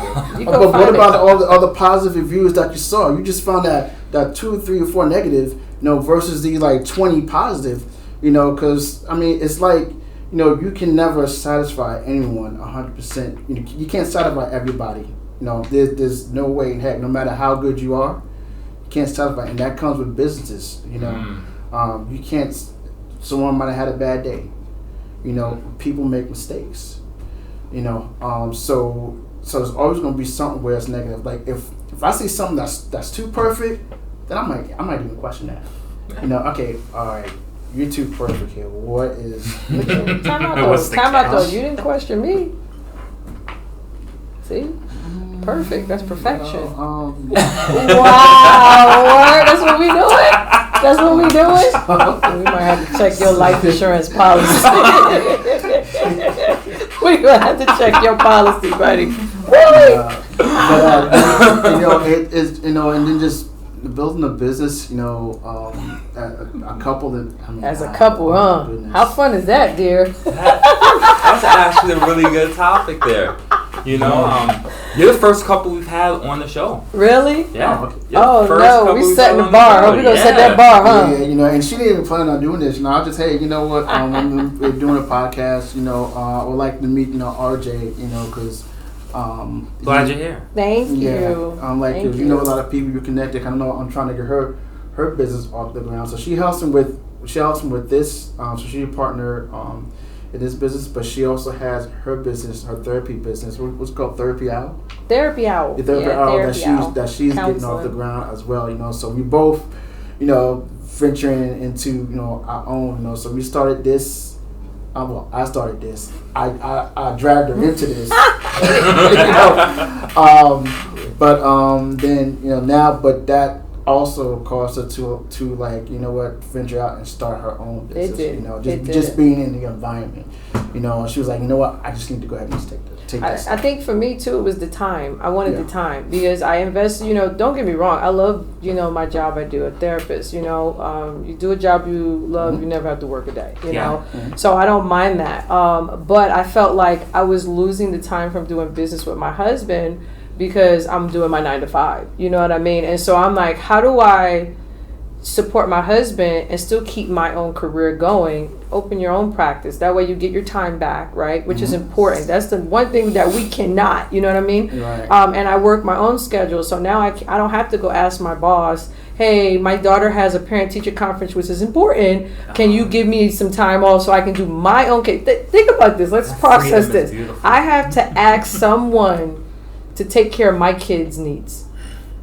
But what about all the other positive reviews that you saw? You just found that 2, 3, or 4 negative, versus the like 20 positive. Because it's like you can never satisfy anyone 100%. You can't satisfy everybody. There's no way in heck. No matter how good you are, can't satisfy, and that comes with businesses. You can't. Someone might have had a bad day. People make mistakes. So there's always going to be something where it's negative. Like if I see something that's too perfect, then I might even question that. Okay, all right, you're too perfect here. What is? Time out though. You didn't question me. See. Perfect. That's perfection. Wow. That's what we doing? We might have to check your life insurance policy. We're going to have to check your policy, buddy. Really? It is, and then just building a business, a couple that, as a couple, huh? Goodness. How fun is that, dear? That's actually a really good topic there. You're the first couple we've had on the show. Really? Yeah. No, we setting the bar. We're going to set that bar, huh? Yeah, and she didn't even plan on doing this. I just, hey, you know what? We're doing a podcast. I would like to meet, RJ, because. Glad you're here. Thank you. Thank you. A lot of people you're connected. I know I'm trying to get her business off the ground. So she helps him with this. So she's a partner in this business, but she also has her business, her therapy business. What's it called? Therapy Owl. Therapy Owl. The Therapy Owl that she's getting off the ground as well. So we both, venturing into our own. So we started this. I started this. I dragged her into this. Then now, but that also caused her to venture out and start her own business. Just being in the environment. You know, and she was like, you know what, I just need to go ahead and just take this. I think for me too, it was the time. I wanted Yeah. the time because I invested. You know, don't get me wrong. I love my job. I do a therapist. You know, you do a job you love. You never have to work a day. You know, so I don't mind that. But I felt like I was losing the time from doing business with my husband because I'm doing my 9 to 5. You know what I mean? And so I'm like, how do I support my husband and still keep my own career going? Open your own practice. That way you get your time back, right? Which is important. That's the one thing that we cannot, you know what I mean? Right. And I work my own schedule. So now I don't have to go ask my boss, hey, my daughter has a parent-teacher conference, which is important. Can you give me some time off so I can do my own case? Think about this. Let's process this. I have to ask someone to take care of my kids' needs.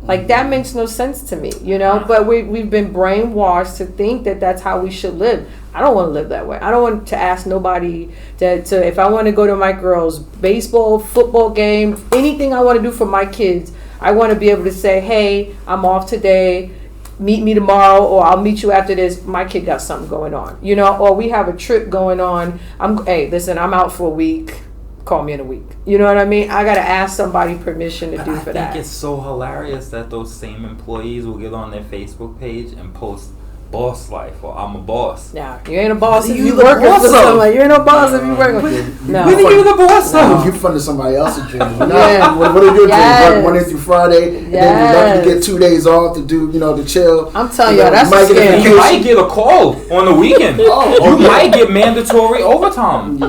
Like, that makes no sense to me, you know? But we've been brainwashed to think that that's how we should live. I don't want to live that way. I don't want to ask nobody to if I want to go to my girls' baseball, football game, anything I want to do for my kids, I want to be able to say, hey, I'm off today, meet me tomorrow, or I'll meet you after this. My kid got something going on, you know? Or we have a trip going on. Hey, listen, I'm out for a week. Call me in a week. You know what I mean? I gotta ask somebody permission to do for that. I think it's so hilarious that those same employees will get on their Facebook page and post boss life or I'm a boss. Yeah, you ain't a boss if you you the working boss for of? somebody. You ain't no boss if you working. No. When are you the boss of? You funded somebody else's dream. Yeah. What are your Yes. dreams? Monday through Friday, and then you're lucky to get 2 days off to do, to chill. I'm telling you, that's might get a scary. You might get a call on the weekend. You might get mandatory overtime.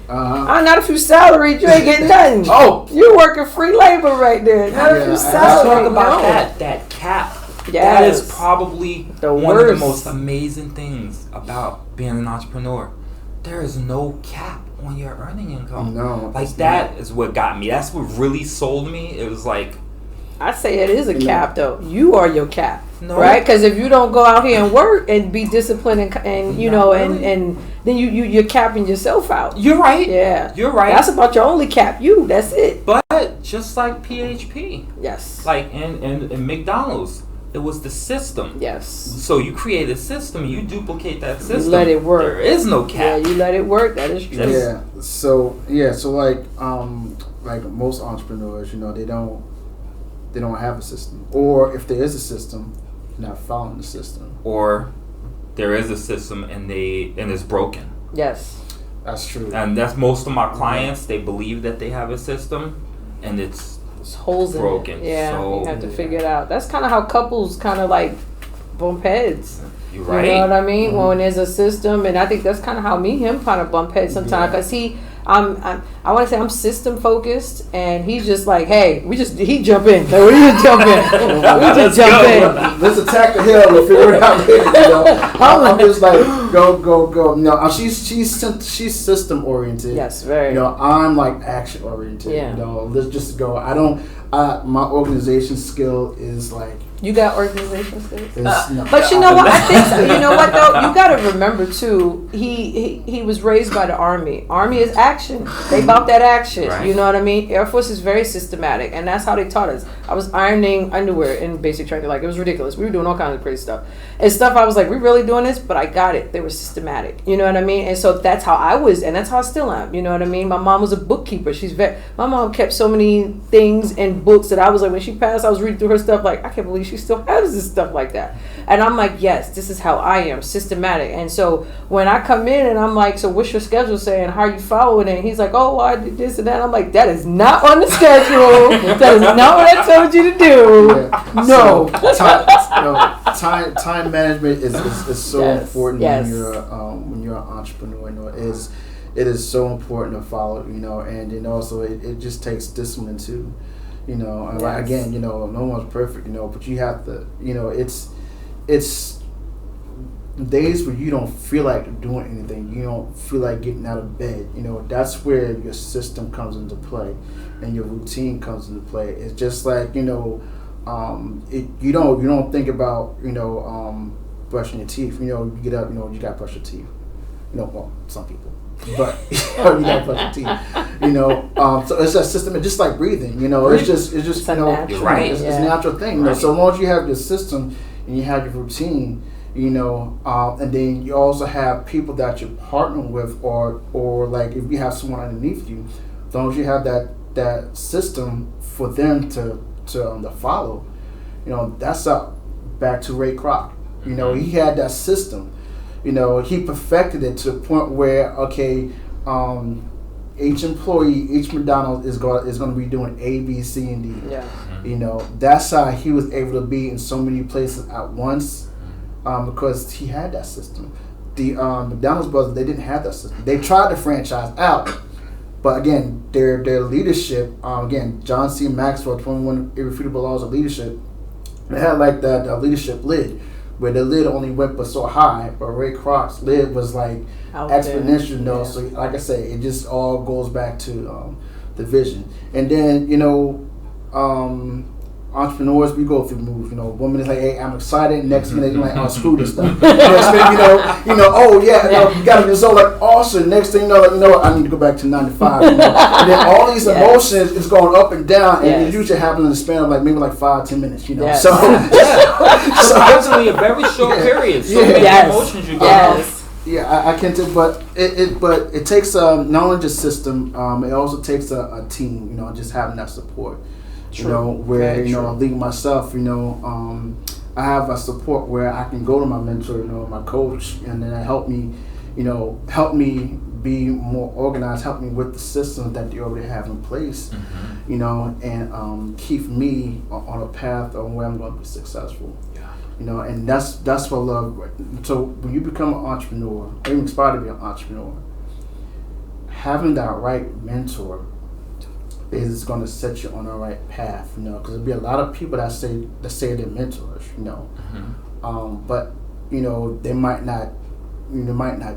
Not if you salaried, you ain't getting nothing. You're working free labor right there. Not if you Let's salaried. talk about no. that cap. That Yes. is probably The one of the worst. most amazing things about being an entrepreneur. There is no cap on your earning income. No, Like, that is what got me. That's what really sold me. It was like, I say it is a cap, though. You are your cap, No. right? Because if you don't go out here and work and be disciplined and you Not know, really. and then you're capping yourself out. you're right. Yeah, You're right. That's about your only cap. You. That's it. But just like PHP, Yes. like in McDonald's, it was the system. Yes. So you create a system, you duplicate that system. let it work. There is no Yeah, cap. you let it work. That is true. Yes. So like most entrepreneurs, they don't have a system, or if there is a system, they're not following the system. Or there is a system and it's broken. Yes. That's true. And that's most of my clients. They believe that they have a system, and it's There's holes broken. in it. Yeah, So- you have to figure it out. That's kind of how couples kind of like bump heads. you're right. You know what I mean? When there's a system, and I think that's kind of how me and him kind of bump heads sometimes. Cause I want to say I'm system focused, and he's just like, hey, he jump in. Like, we just jump in. We just jump in. Let's attack the hill and figure it out later. I'm just like go. No, she's system oriented. Yes, very. I'm like action oriented. Yeah. Let's just go. My organization skill is like. You got organization skills? But you know what? I think so. You know what though? You got to remember too. He was raised by the Army. Army is action. They about that action. Right. You know what I mean? Air Force is very systematic, and that's how they taught us. I was ironing underwear in basic training. Like, it was ridiculous. We were doing all kinds of crazy stuff. And stuff I was like, we really doing this? But I got it. They were systematic. You know what I mean? And so that's how I was, and that's how I still am. You know what I mean? My mom was a bookkeeper. My mom kept so many things in books that I was like, when she passed, I was reading through her stuff like, I can't believe she still has this stuff like that. And I'm like, yes, this is how I am, systematic. And so when I come in and I'm like, so what's your schedule saying? How are you following it? And he's like, oh, well, I did this and that. I'm like, that is not on the schedule. That is not what I told you to do. Yeah. No. So, time management is so important Yes. when you're an entrepreneur. It is so important to follow. And then also it just takes discipline too. And like, again, no one's perfect. But you have to. It's days where you don't feel like doing anything. You don't feel like getting out of bed. That's where your system comes into play, and your routine comes into play. It's just like you don't think about brushing your teeth. You get up. You gotta brush your teeth. Well, some people. But you gotta brush your teeth. So it's a system. It's just like breathing. It's just It's a natural. You're right. It's a natural thing. So long as you have your system and you have your routine, you know, and then you also have people that you're partnering with, or like if you have someone underneath you, as long as you have that system for them to follow, you know, that's up back to Ray Kroc. You know, he had that system. You know, he perfected it to the point where, okay, each employee, each McDonald's is going to be doing A, B, C, and D. Yeah. You know, that's how he was able to be in so many places at once, because he had that system. The McDonald's brothers, they didn't have that system. They tried to franchise out, but again, their leadership, again, John C. Maxwell, 21 Irrefutable Laws of Leadership, they had like that leadership lid, where the lid only went but so high, but Ray Kroc's lid was like Out exponential. there. You know, Yeah. so like I say, it just all goes back to the vision. And then, you know, entrepreneurs, we go through moves. You know, one minute like, hey, I'm excited. Next minute, you're like, oh, screw this stuff. Next minute, you know, oh yeah, no, you got to be so like awesome. Next thing you know, like, you know what, I need to go back to 9 to 5. You know? And then all these emotions is going up and down, and it usually happens in the span of like maybe like 5-10 minutes. You know, so Surprisingly, a very short period. So many emotions you go through. Yeah, I can't tell, but it takes not only just system, it also takes a team. You know, just having that support. True. You know, where you know, leading myself. You know, I have a support where I can go to my mentor, you know, my coach, and then help me, you know, help me be more organized, help me with the systems that they already have in place. You know, and keep me on a path on where I'm going to be successful. You know, and that's what I love. So when you become an entrepreneur, or even aspire to be an entrepreneur, having that right mentor is going to set you on the right path. You know, because there'll be a lot of people that say they're mentors. You know, but you know they might not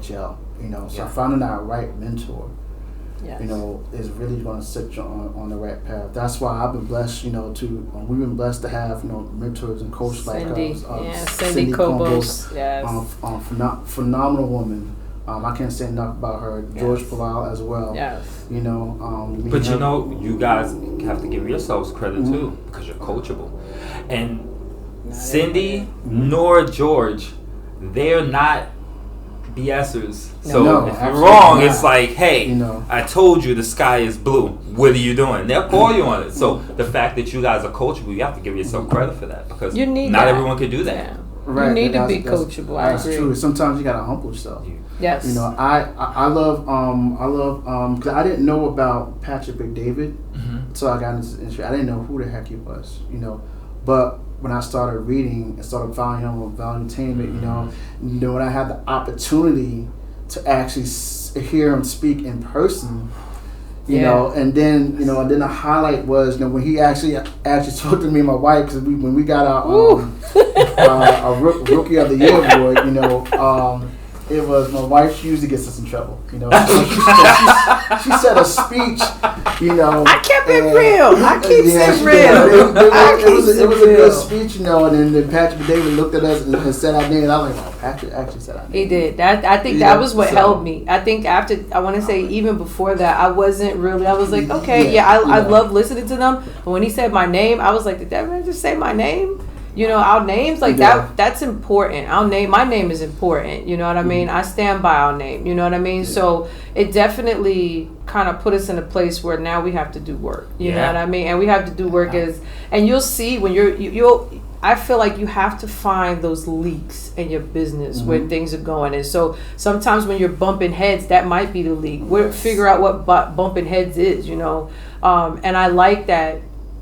gel. You know, so finding that right mentor, you know, is really going to set you on the right path. That's why I've been blessed, you know, we've been blessed to have, you know, mentors and coaches like Cindy Kobos, phenomenal woman. I can't say enough about her. George Palal as well. You know, but you know, you guys have to give yourselves credit too, because you're coachable. And Cindy nor George, they're not BSers. So if you're wrong, it's like, hey, you know, I told you the sky is blue. What are you doing? They'll call you on it. So the fact that you guys are coachable, you have to give yourself credit for that, because not everyone can do that. Yeah. Right. You need to be coachable. That's true. Sometimes you gotta humble yourself. Yes. You know, I love because I didn't know about Patrick McDavid, so I got into this industry. I didn't know who the heck he was. You know, but when I started reading and started following him on Valuetainment, you know, when I had the opportunity to actually hear him speak in person, you know, and then the highlight was, you know, when he actually spoke to me and my wife, because when we got our Rookie of the Year award, you know, it was my wife. She usually gets us in trouble, you know. She said a speech, you know. I kept it real. I keep it real. It was a good speech, you know. And then Patrick David looked at us and said our name, and I was like, "Wow, Patrick actually said our name." He did. I think that was what helped me. I think after, I want to say even before that, I wasn't really. I was like, okay, I love listening to them. But when he said my name, I was like, did that man just say my name? You know, our names, like that's important. My name is important. You know what I mean? I stand by our name. You know what I mean? So it definitely kind of put us in a place where now we have to do work. You know what I mean? And we have to do work and you'll see when you'll I feel like you have to find those leaks in your business where things are going. And so sometimes when you're bumping heads, that might be the leak. We'll figure out what bumping heads is, you know. And I like that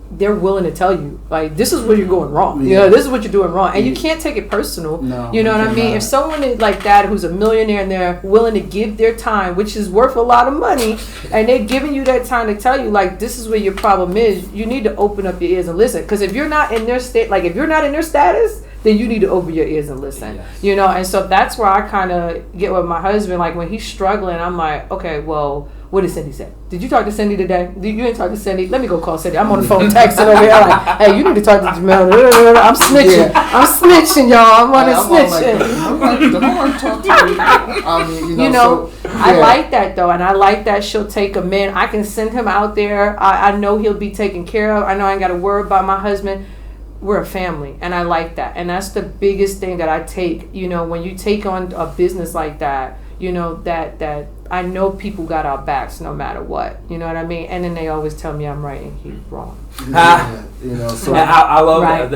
they're willing to tell you, like, this is where you're going wrong. You know, this is what you're doing wrong. And you can't take it personal. No, you know what I mean? If someone is like that, who's a millionaire, and they're willing to give their time, which is worth a lot of money, and they're giving you that time to tell you, like, this is where your problem is, you need to open up your ears and listen. Because if you're not in their state, like, if you're not in their status, then you need to open your ears and listen. You know, and so that's where I kind of get with my husband. Like, when he's struggling, I'm like, okay, well, what did Cindy say? Did you talk to Cindy today? You didn't talk to Cindy? Let me go call Cindy. I'm on the phone texting over here like, hey, you need to talk to Jamel. I'm snitching. I'm snitching, y'all. I'm on snitching. I like that, though. And I like that she'll take him in. I can send him out there. I know he'll be taken care of. I know I ain't got to worry about my husband. we're a family, and I like that. And that's the biggest thing that I take, you know, when you take on a business like that, you know, that I know people got our backs no matter what, you know what I mean? And then they always tell me I'm right and he's wrong. You know, so I love Right,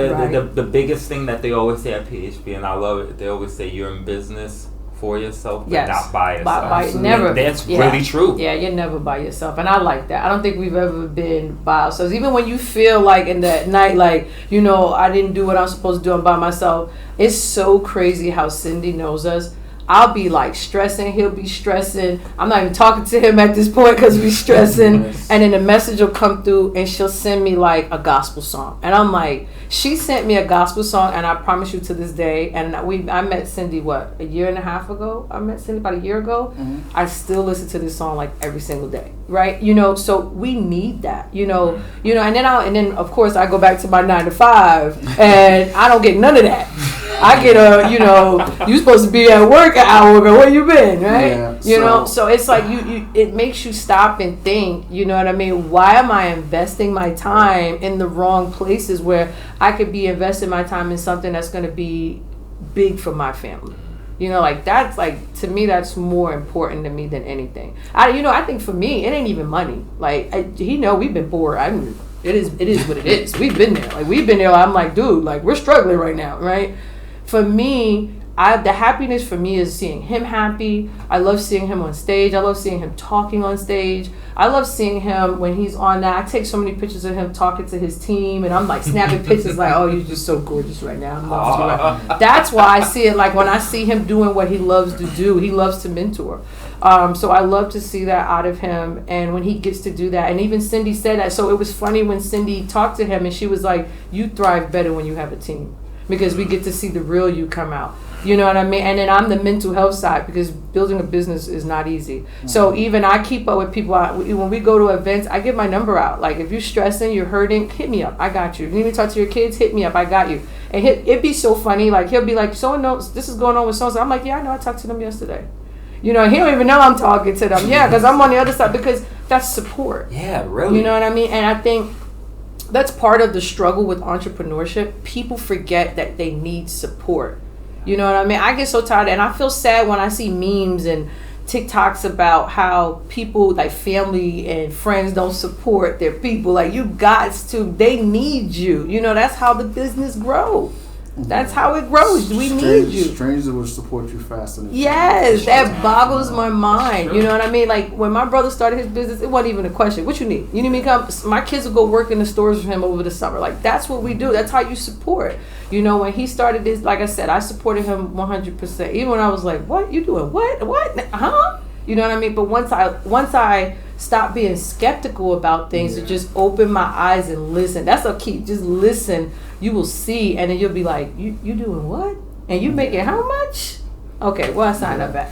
the biggest thing that they always say at PHP, and I love it. They always say you're in business for yourself, but Yes. not by yourself. Never. That's Yeah. really true. Yeah, you're never by yourself, and I like that. I don't think we've ever been by ourselves. Even when you feel like in that night, like, you know, I didn't do what I'm supposed to do, I'm by myself. It's so crazy how Cindy knows us. I'll be like stressing, he'll be stressing. I'm not even talking to him at this point because we're stressing. Yes. And then the message will come through and she'll send me like a gospel song. And I'm like, she sent me a gospel song, and I promise you to this day, and I met Cindy, what, a year and a half ago? I met Cindy about a year ago. Mm-hmm. I still listen to this song like every single day, right? You know, so we need that, you know, and then of course I go back to my 9 to 5 and I don't get none of that. I get you know, you supposed to be at work an hour ago. Where you been, right? Yeah, you know, so it's like it makes you stop and think. You know what I mean? Why am I investing my time in the wrong places where I could be investing my time in something that's going to be big for my family? You know, like that's like, to me, that's more important to me than anything. I think for me, it ain't even money. Like we've been poor. It is what it is. We've been there. Like we've been there. I'm like, dude, like we're struggling right now, right? For me, the happiness for me is seeing him happy. I love seeing him on stage. I love seeing him talking on stage. I love seeing him when he's on that. I take so many pictures of him talking to his team, and I'm like snapping pictures like, oh, you're just so gorgeous right now. I love you right. That's why I see it. Like when I see him doing what he loves to do, he loves to mentor. So I love to see that out of him, and when he gets to do that. And even Cindy said that. So it was funny when Cindy talked to him, and she was like, you thrive better when you have a team, because we get to see the real you come out. You know what I mean? And then I'm the mental health side, because building a business is not easy. Mm-hmm. So even I keep up with people. When we go to events, I give my number out. Like if you're stressing, you're hurting, hit me up. I got you. If you need to talk to your kids, hit me up. I got you. And it'd be so funny. Like he'll be like, so-and-so knows this is going on with so-and-so. I'm like, yeah, I know. I talked to them yesterday. You know, he don't even know I'm talking to them. Yeah, because I'm on the other side, because that's support. Yeah, really. You know what I mean? And I think that's part of the struggle with entrepreneurship. People forget that they need support. You know what I mean? I get so tired, and I feel sad when I see memes and TikToks about how people, like family and friends, don't support their people. Like, you got to, they need you. You know, that's how the business grows. That's how it grows. We need you. Strangers will support you faster than Yes, that boggles my mind. You know what I mean? Like when my brother started his business, it wasn't even a question. What you need? You need me to come? My kids will go work in the stores with him over the summer. Like that's what we do. That's how you support. You know, when he started this, like I said, I supported him 100%. Even when I was like, "What you doing? What? Huh?" You know what I mean? But once I stopped being skeptical about things, to just open my eyes and listen. That's a key. Just listen. You will see, and then you'll be like, you doing what? And you making how much? Okay, well, I signed up at.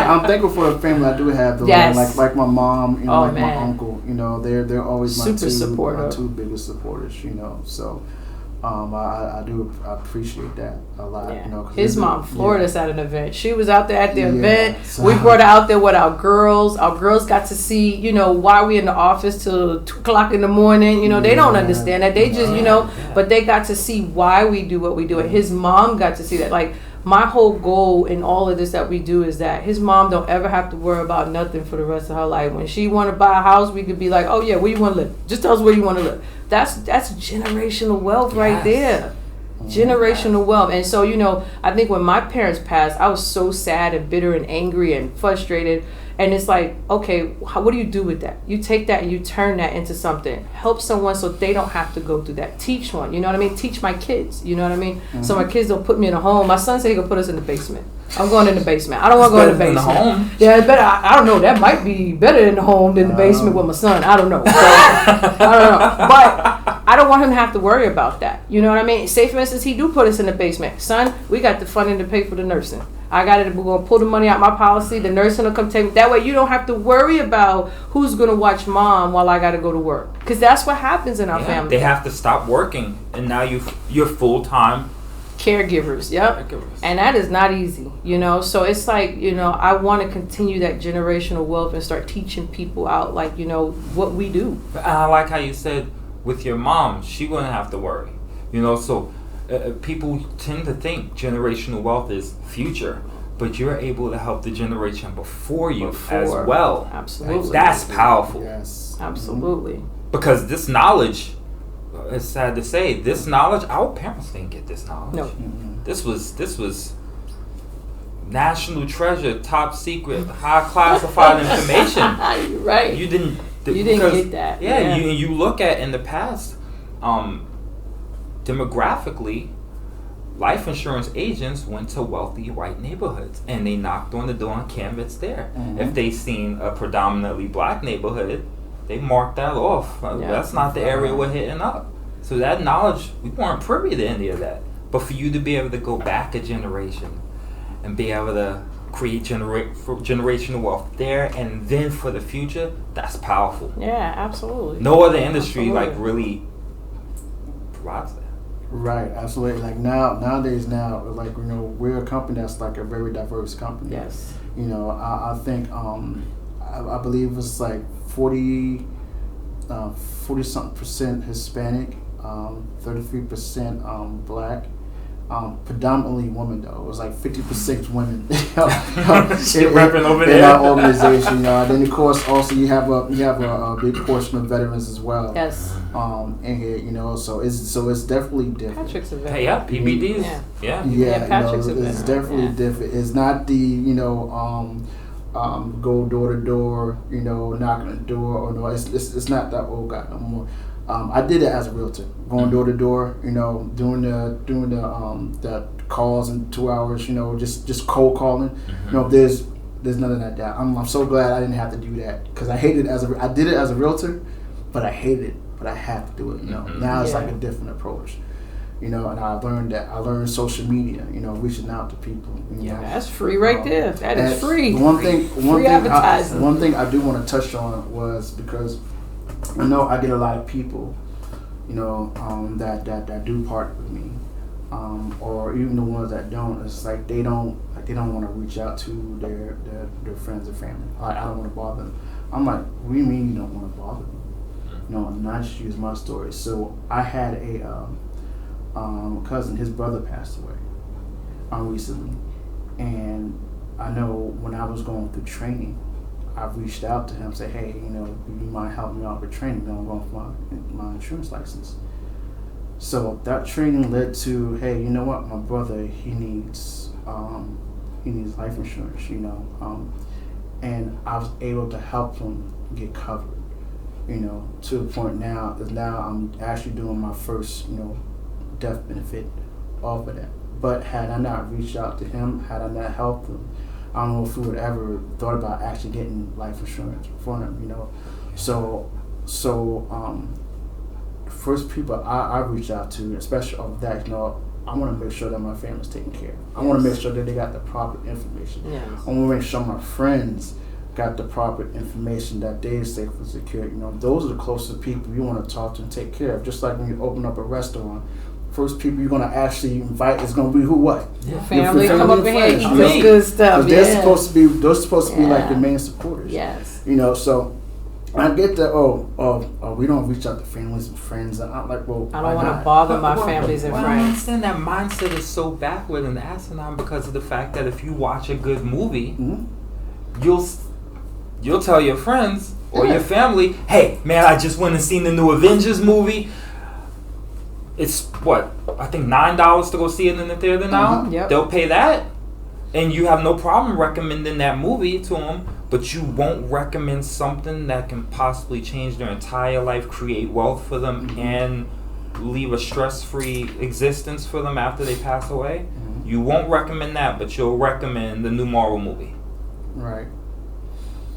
I'm thankful for the family I do have. Though, yes. like my mom, you know, oh, like man. my uncle. You know, they're always my two biggest supporters. You know, so. I appreciate that a lot. Yeah. You know, his mom floored us at an event. She was out there at the event. So we brought her out there with our girls. Our girls got to see, you know, why we in the office till 2 o'clock in the morning. You know, they don't understand that. They just, you know, but they got to see why we do what we do. And his mom got to see that. Like, my whole goal in all of this that we do is that his mom don't ever have to worry about nothing for the rest of her life. When she want to buy a house, we could be like, oh yeah, where you want to live? Just tell us where you want to live. That's generational wealth right there. Generational wealth. And so, you know, I think when my parents passed, I was so sad and bitter and angry and frustrated. And it's like, okay, what do you do with that? You take that and you turn that into something. Help someone so they don't have to go through that. Teach one, you know what I mean? Teach my kids, you know what I mean? Mm-hmm. So my kids don't put me in a home. My son said he could put us in the basement. I'm going in the basement. I don't want to go in the basement. In the home? Yeah, it's better. I don't know. That might be better in the home than the basement with my son. I don't know. So, I don't know. But I don't want him to have to worry about that. You know what I mean? Say, for instance, he do put us in the basement. Son, we got the funding to pay for the nursing. I got it. We're going to pull the money out my policy. The nursing will come take me. That way you don't have to worry about who's going to watch mom while I got to go to work. Because that's what happens in our family. They have to stop working. And now you're full-time. Caregivers, yep. And that is not easy, you know. So it's like, you know, I want to continue that generational wealth and start teaching people out, like, you know, what we do. I like how you said with your mom, she wouldn't have to worry. So people tend to think generational wealth is future, but you're able to help the generation before you as well. Absolutely. That's powerful. Yes. Absolutely. Because this knowledge, it's sad to say, this knowledge, our parents didn't get this knowledge. No. Mm-hmm. This was national treasure, top secret, high classified information. You're right. You didn't get that. Yeah, you look at in the past, demographically, life insurance agents went to wealthy white neighborhoods and they knocked on the door and canvassed there. Mm-hmm. If they seen a predominantly black neighborhood, they marked that off. That's not the area we're hitting up. So that knowledge, we weren't privy to any of that. But for you to be able to go back a generation and be able to create generational wealth there and then for the future, that's powerful. Yeah, absolutely. No other industry really provides that. Right, absolutely. Like nowadays, like we're a company that's like a very diverse company. Yes. I think I believe it's like 40 something percent Hispanic, 33% black. Predominantly women though. It was like 50% women. Repping over there in our organization. Then of course also you have a big portion of veterans as well. Yes. In here, so it's definitely different. Patrick's a veteran. Hey, yeah, PBDs. Yeah, Patrick's a veteran. It's definitely different. It's not the go door to door, knocking on the door, or no, it's not that old guy no more. I did it as a realtor, going door to door, doing the calls in 2 hours, just cold calling. Mm-hmm. There's none of that down. I'm so glad I didn't have to do that because I hated I did it as a realtor, but I hated it, but I had to do it. Mm-hmm. Now it's like a different approach. And I learned social media, reaching out to people. Yeah, that's free right there. That is free. One thing advertising. One thing I do want to touch on was because I know I get a lot of people, that do partner with me, or even the ones that don't. It's like they don't want to reach out to their friends or family. I don't want to bother them. I'm like, what do you mean you don't want to bother me? And I just use my story. So I had a cousin. His brother passed away recently, and I know when I was going through training, I reached out to him, say, hey, you mind helping me out with training? I'm going for my insurance license. So that training led to, hey, you know what? My brother, he needs life insurance, and I was able to help him get covered, to the point now that I'm actually doing my first, death benefit off of that. But had I not reached out to him, had I not helped him, I don't know if we would ever thought about actually getting life insurance for him, So the first people I reach out to, especially of that, I want to make sure that my family's taken care of. I want to make sure that they got the proper information. Yes. I want to make sure my friends got the proper information, that they are safe and secure. Those are the closest people you want to talk to and take care of. Just like when you open up a restaurant, first people you're going to actually invite is going to be who, what? Your family come up in here and eat friends, this good stuff. They're supposed to be like your main supporters. Yes. So I get that, we don't reach out to families and friends. And I'm like, well, I don't want to bother my families and I friends. understand that mindset is so backward and asinine because of the fact that if you watch a good movie, you'll tell your friends or your family, hey, man, I just went and seen the new Avengers movie. It's I think $9 to go see it in the theater now. Yep. They'll pay that, and you have no problem recommending that movie to them. But you won't recommend something that can possibly change their entire life, create wealth for them, and leave a stress-free existence for them after they pass away. You won't recommend that, but you'll recommend the new Marvel movie. Right.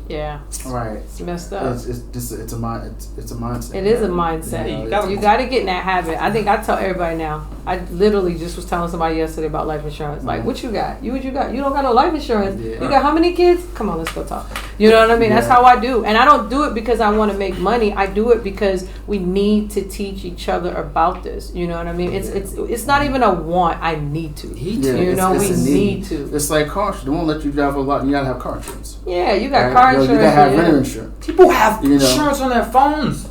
Yeah. Right. It's messed up. It's a mindset. It is a mindset. Yeah, you got to get in that habit. I think I tell everybody now. I literally just was telling somebody yesterday about life insurance. Like, what you got? What you got? You don't got no life insurance. Yeah. You got how many kids? Come on, let's go talk. You know what I mean? That's how I do. And I don't do it because I want to make money. I do it because we need to teach each other about this. You know what I mean? It's not even a want. I need to. We need to. It's like car insurance. They won't let you drive a lot. You gotta have car insurance. Yeah, you got car insurance. You gotta have renter insurance. People have insurance on their phones.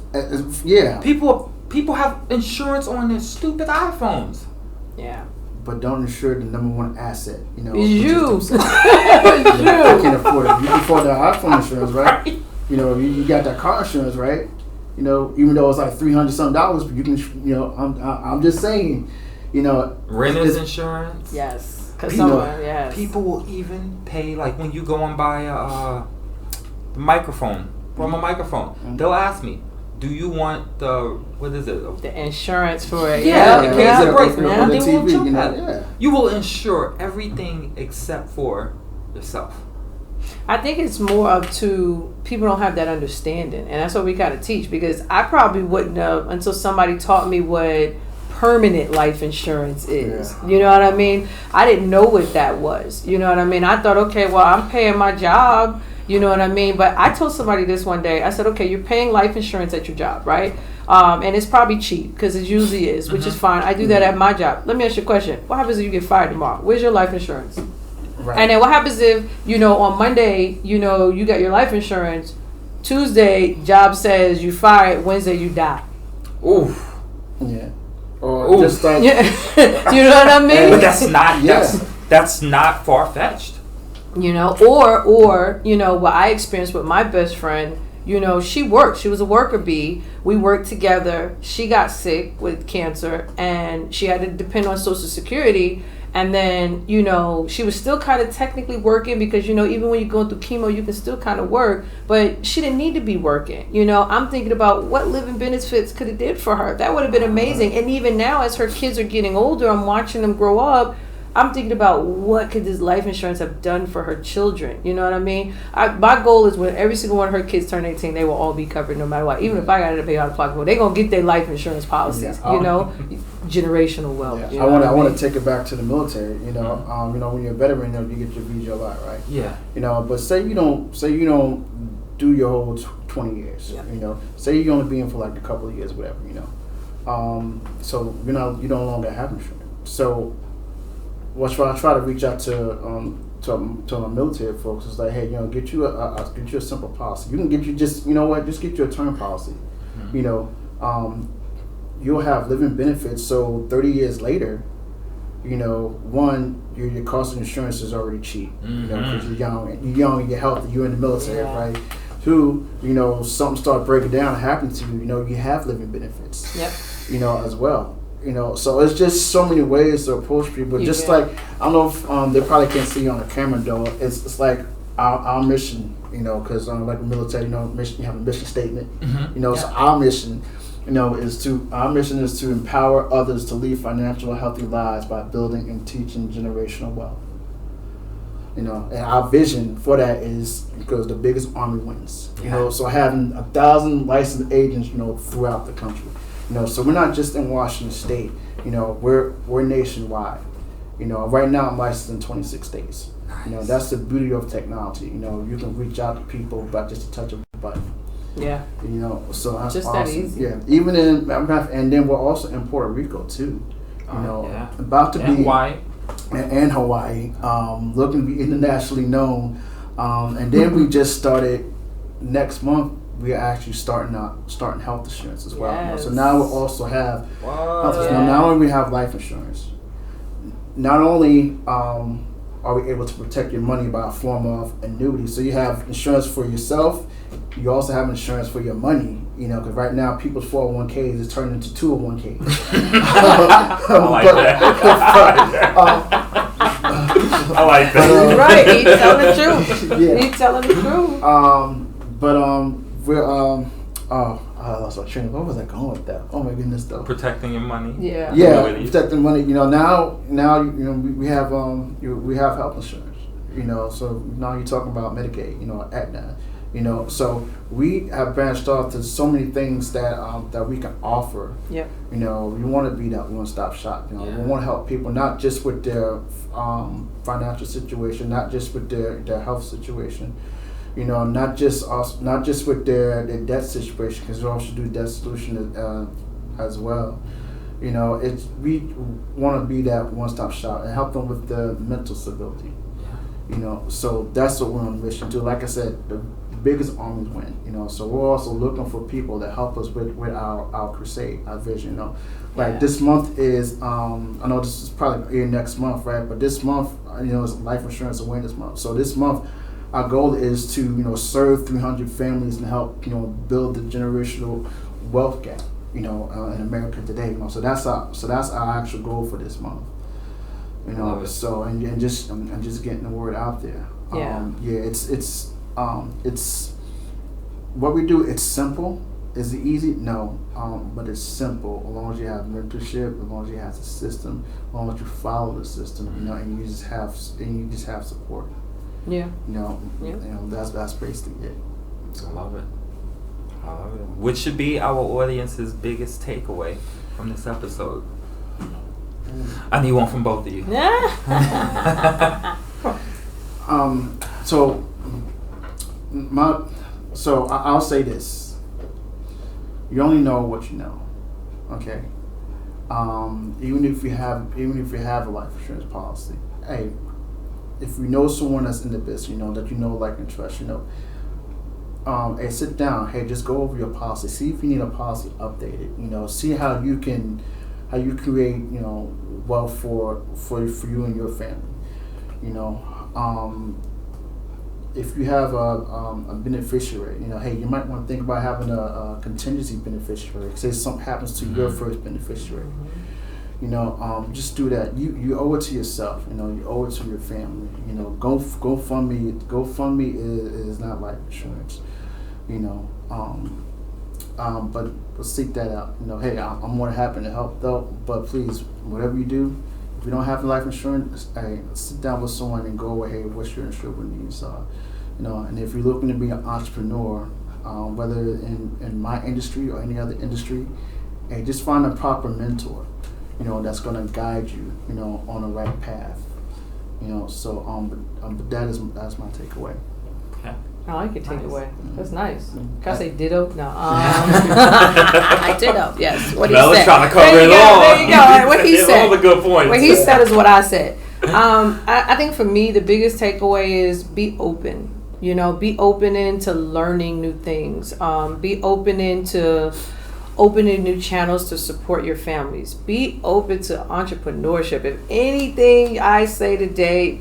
Yeah. People People have insurance on their stupid iPhones. Yeah. But don't insure the number one asset, It's which is you. themselves. I can't afford it. You can afford the iPhone insurance, right? You got that car insurance, right? Even though it's like $300 but you can, I'm just saying, Renter's insurance. Yes. Because people will even pay, like when you go and buy a microphone, from a microphone, they'll ask me, do you want what is it? The insurance for it. Yeah, in case it breaks. Yeah. They won't TV, jump at it. yeah. You will insure everything except for yourself. I think it's more up to people don't have that understanding, and that's what we gotta teach. Because I probably wouldn't have until somebody taught me what permanent life insurance is. Yeah. You know what I mean? I didn't know what that was. You know what I mean? I thought, okay, well, I'm paying my job. You know what I mean? But I told somebody this one day. I said, okay, you're paying life insurance at your job, right? And it's probably cheap because it usually is, which is fine. I do that at my job. Let me ask you a question. What happens if you get fired tomorrow? Where's your life insurance? Right. And then what happens if, on Monday, you got your life insurance. Tuesday, job says you fired. Wednesday, you die. Oof. Yeah. Or just like... Yeah. You know what I mean? But that's not far-fetched. Or what I experienced with my best friend, she worked. She was a worker bee. We worked together. She got sick with cancer and she had to depend on Social Security. And then, she was still kind of technically working because, even when you're going through chemo, you can still kind of work. But she didn't need to be working. I'm thinking about what living benefits could have did for her. That would have been amazing. And even now, as her kids are getting older, I'm watching them grow up. I'm thinking about what could this life insurance have done for her children. You know what I mean? My goal is when every single one of her kids turn 18, they will all be covered no matter what. Even if I got to pay out of pocket, they're going to get their life insurance policies, generational wealth. Yeah. I want to take it back to the military. When you're a veteran, you get your VGLI, right? Yeah. But say you don't do your whole 20 years. Yeah. Say you only be in for like a couple of years, whatever. So you no longer have insurance. So I try to reach out to my military folks. It's like, hey, get you a simple policy. You can get you just get you a term policy. Mm-hmm. You'll have living benefits. So 30 years later, one, your cost of insurance is already cheap. Mm-hmm. Because you're young, you're healthy, you're in the military, right? Two, something start breaking down, happen to you. You have living benefits. Yep. As well. So it's just so many ways to approach people. Just like, I don't know if they probably can't see on the camera though. It's like our mission, because like the military, mission, you have a mission statement. Mm-hmm. So our mission, is to empower others to lead financial healthy lives by building and teaching generational wealth. And our vision for that is because the biggest army wins. So having 1,000 licensed agents, throughout the country. So we're not just in Washington State. We're nationwide. Right now I'm licensed in 26 states. Nice. That's the beauty of technology. You can reach out to people by just a touch of a button. Yeah. So that's just awesome. that easy. Yeah. Even and then we're also in Puerto Rico too. About to be Hawaii. And Hawaii, looking to be internationally known. And then we just started next month. We are actually starting health insurance as well. Yes. So now we also have health insurance. Yeah. Not only we have life insurance, not only are we able to protect your money by a form of annuity. So you have insurance for yourself. You also have insurance for your money. Because right now people's 401ks is turned into 201ks. I like that. I like that. Right, he's telling the truth. Yeah. He's telling the truth. I lost my train. Where was I going with that? Oh my goodness, though. Protecting your money. Yeah. Yeah, protecting money. Now we have health insurance. So now you're talking about Medicaid. Aetna. So we have branched off to so many things that we can offer. Yep. We want to be that one-stop shop. We want to help people not just with their financial situation, not just with their health situation. Not just with their debt situation, because we also do debt solution as well. We want to be that one-stop shop and help them with the mental stability. So that's what we're on a mission to. Like I said, the biggest armies win. So we're also looking for people that help us with our crusade, our vision. Like this month is I know this is probably here next month, right? But this month, is Life Insurance Awareness Month. So this month, our goal is to serve 300 families and help build the generational wealth gap in America today. So that's our actual goal for this month. So and just getting the word out there. It's what we do. It's simple. Is it easy? No, but it's simple. As long as you have mentorship, as long as you have the system, as long as you follow the system, and you just have support. Yeah. That's basically it. I love it. Which should be our audience's biggest takeaway from this episode? I need one from both of you. So I'll say this. You only know what you know. Okay. Even if you have a life insurance policy, hey, if you know someone that's in the business, like and trust, hey, sit down. Hey, just go over your policy. See if you need a policy updated. See how you create wealth for you and your family. If you have a beneficiary, hey, you might want to think about having a contingency beneficiary. Say something happens to your first beneficiary. Just do that. You owe it to yourself. You owe it to your family. GoFundMe is not life insurance. But seek that out. Hey, I'm more than happy to help though. But please, whatever you do, if you don't have life insurance, hey, sit down with someone and go away. Hey, what's your insurable needs are? And if you're looking to be an entrepreneur, whether in my industry or any other industry, hey, just find a proper mentor. That's going to guide you, on the right path. But that's my takeaway. Okay. I like your takeaway. Nice. That's nice. Can I say ditto? No. Ditto. Yes. What he Bella's said. trying to cover it all. There you go. What he said. All the good points. What he said is what I said. I think for me, the biggest takeaway is be open. Be open into learning new things. Be open into opening new channels to support your families. Be open to entrepreneurship. If anything I say today,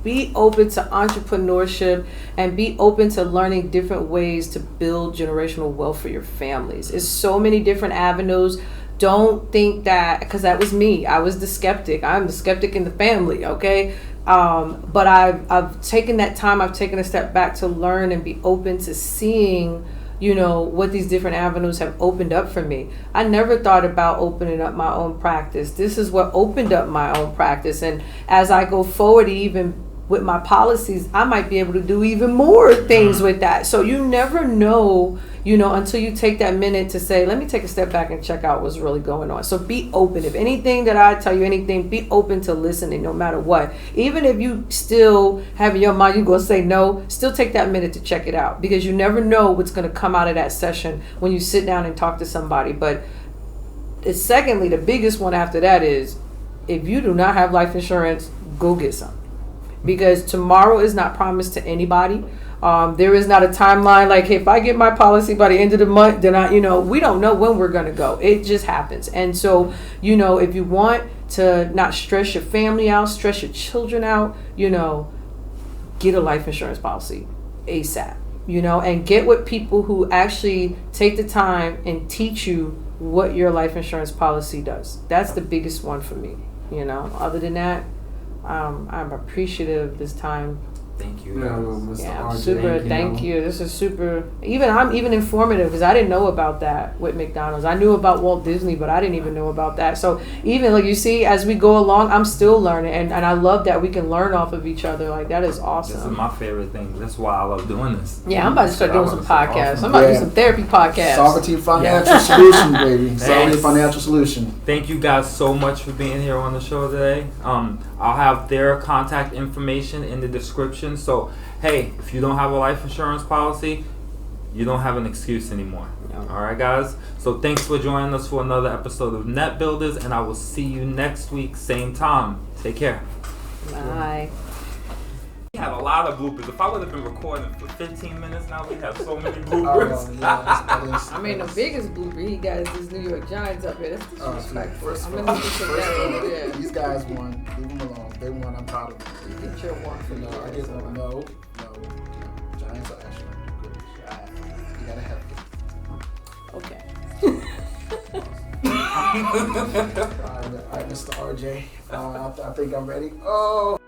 be open to entrepreneurship and be open to learning different ways to build generational wealth for your families. It's so many different avenues. Don't think that, because that was me. I was the skeptic. I'm the skeptic in the family, okay? But I've taken that time. I've taken a step back to learn and be open to seeing, what these different avenues have opened up for me. I never thought about opening up my own practice. This is what opened up my own practice. And as I go forward, even with my policies, I might be able to do even more things with that. So you never know, until you take that minute to say, let me take a step back and check out what's really going on. So be open. If anything that I tell you anything, be open to listening no matter what. Even if you still have in your mind, you're going to say no, still take that minute to check it out, because you never know what's going to come out of that session when you sit down and talk to somebody. But secondly, the biggest one after that is, if you do not have life insurance, go get some. Because tomorrow is not promised to anybody. There is not a timeline like, hey, if I get my policy by the end of the month, then we don't know when we're going to go. It just happens. And so, if you want to not stress your family out, stress your children out, get a life insurance policy ASAP, and get with people who actually take the time and teach you what your life insurance policy does. That's the biggest one for me. Other than that, I'm appreciative this time. Thank you. I'm super. Thank you. This is super. I'm even informative, because I didn't know about that with McDonald's. I knew about Walt Disney, but I didn't even know about that. So even like you see, as we go along, I'm still learning, and I love that we can learn off of each other. Like, that is awesome. This is my favorite thing. That's why I love doing this. Yeah, I'm about to start doing some podcasts. Awesome. I'm about to do some therapy podcasts. Sovereignty Financial Solution, baby. Sovereignty Financial Solution. Thank you guys so much for being here on the show today. I'll have their contact information in the description. So, hey, if you don't have a life insurance policy, you don't have an excuse anymore. No. All right, guys? So thanks for joining us for another episode of Net Builders, and I will see you next week, same time. Take care. Bye. had a lot of bloopers. If I would have been recording for 15 minutes now, we'd have so many bloopers. I mean, the biggest blooper he got is this New York Giants up here. That's disrespectful. First I'm of gonna all, need to take that over there. these guys won. Leave them alone. They won. I'm proud of them. You get your one for No, I get one. No. Giants are actually good. You gotta have it. Okay. All right, Mr. RJ. I think I'm ready. Oh.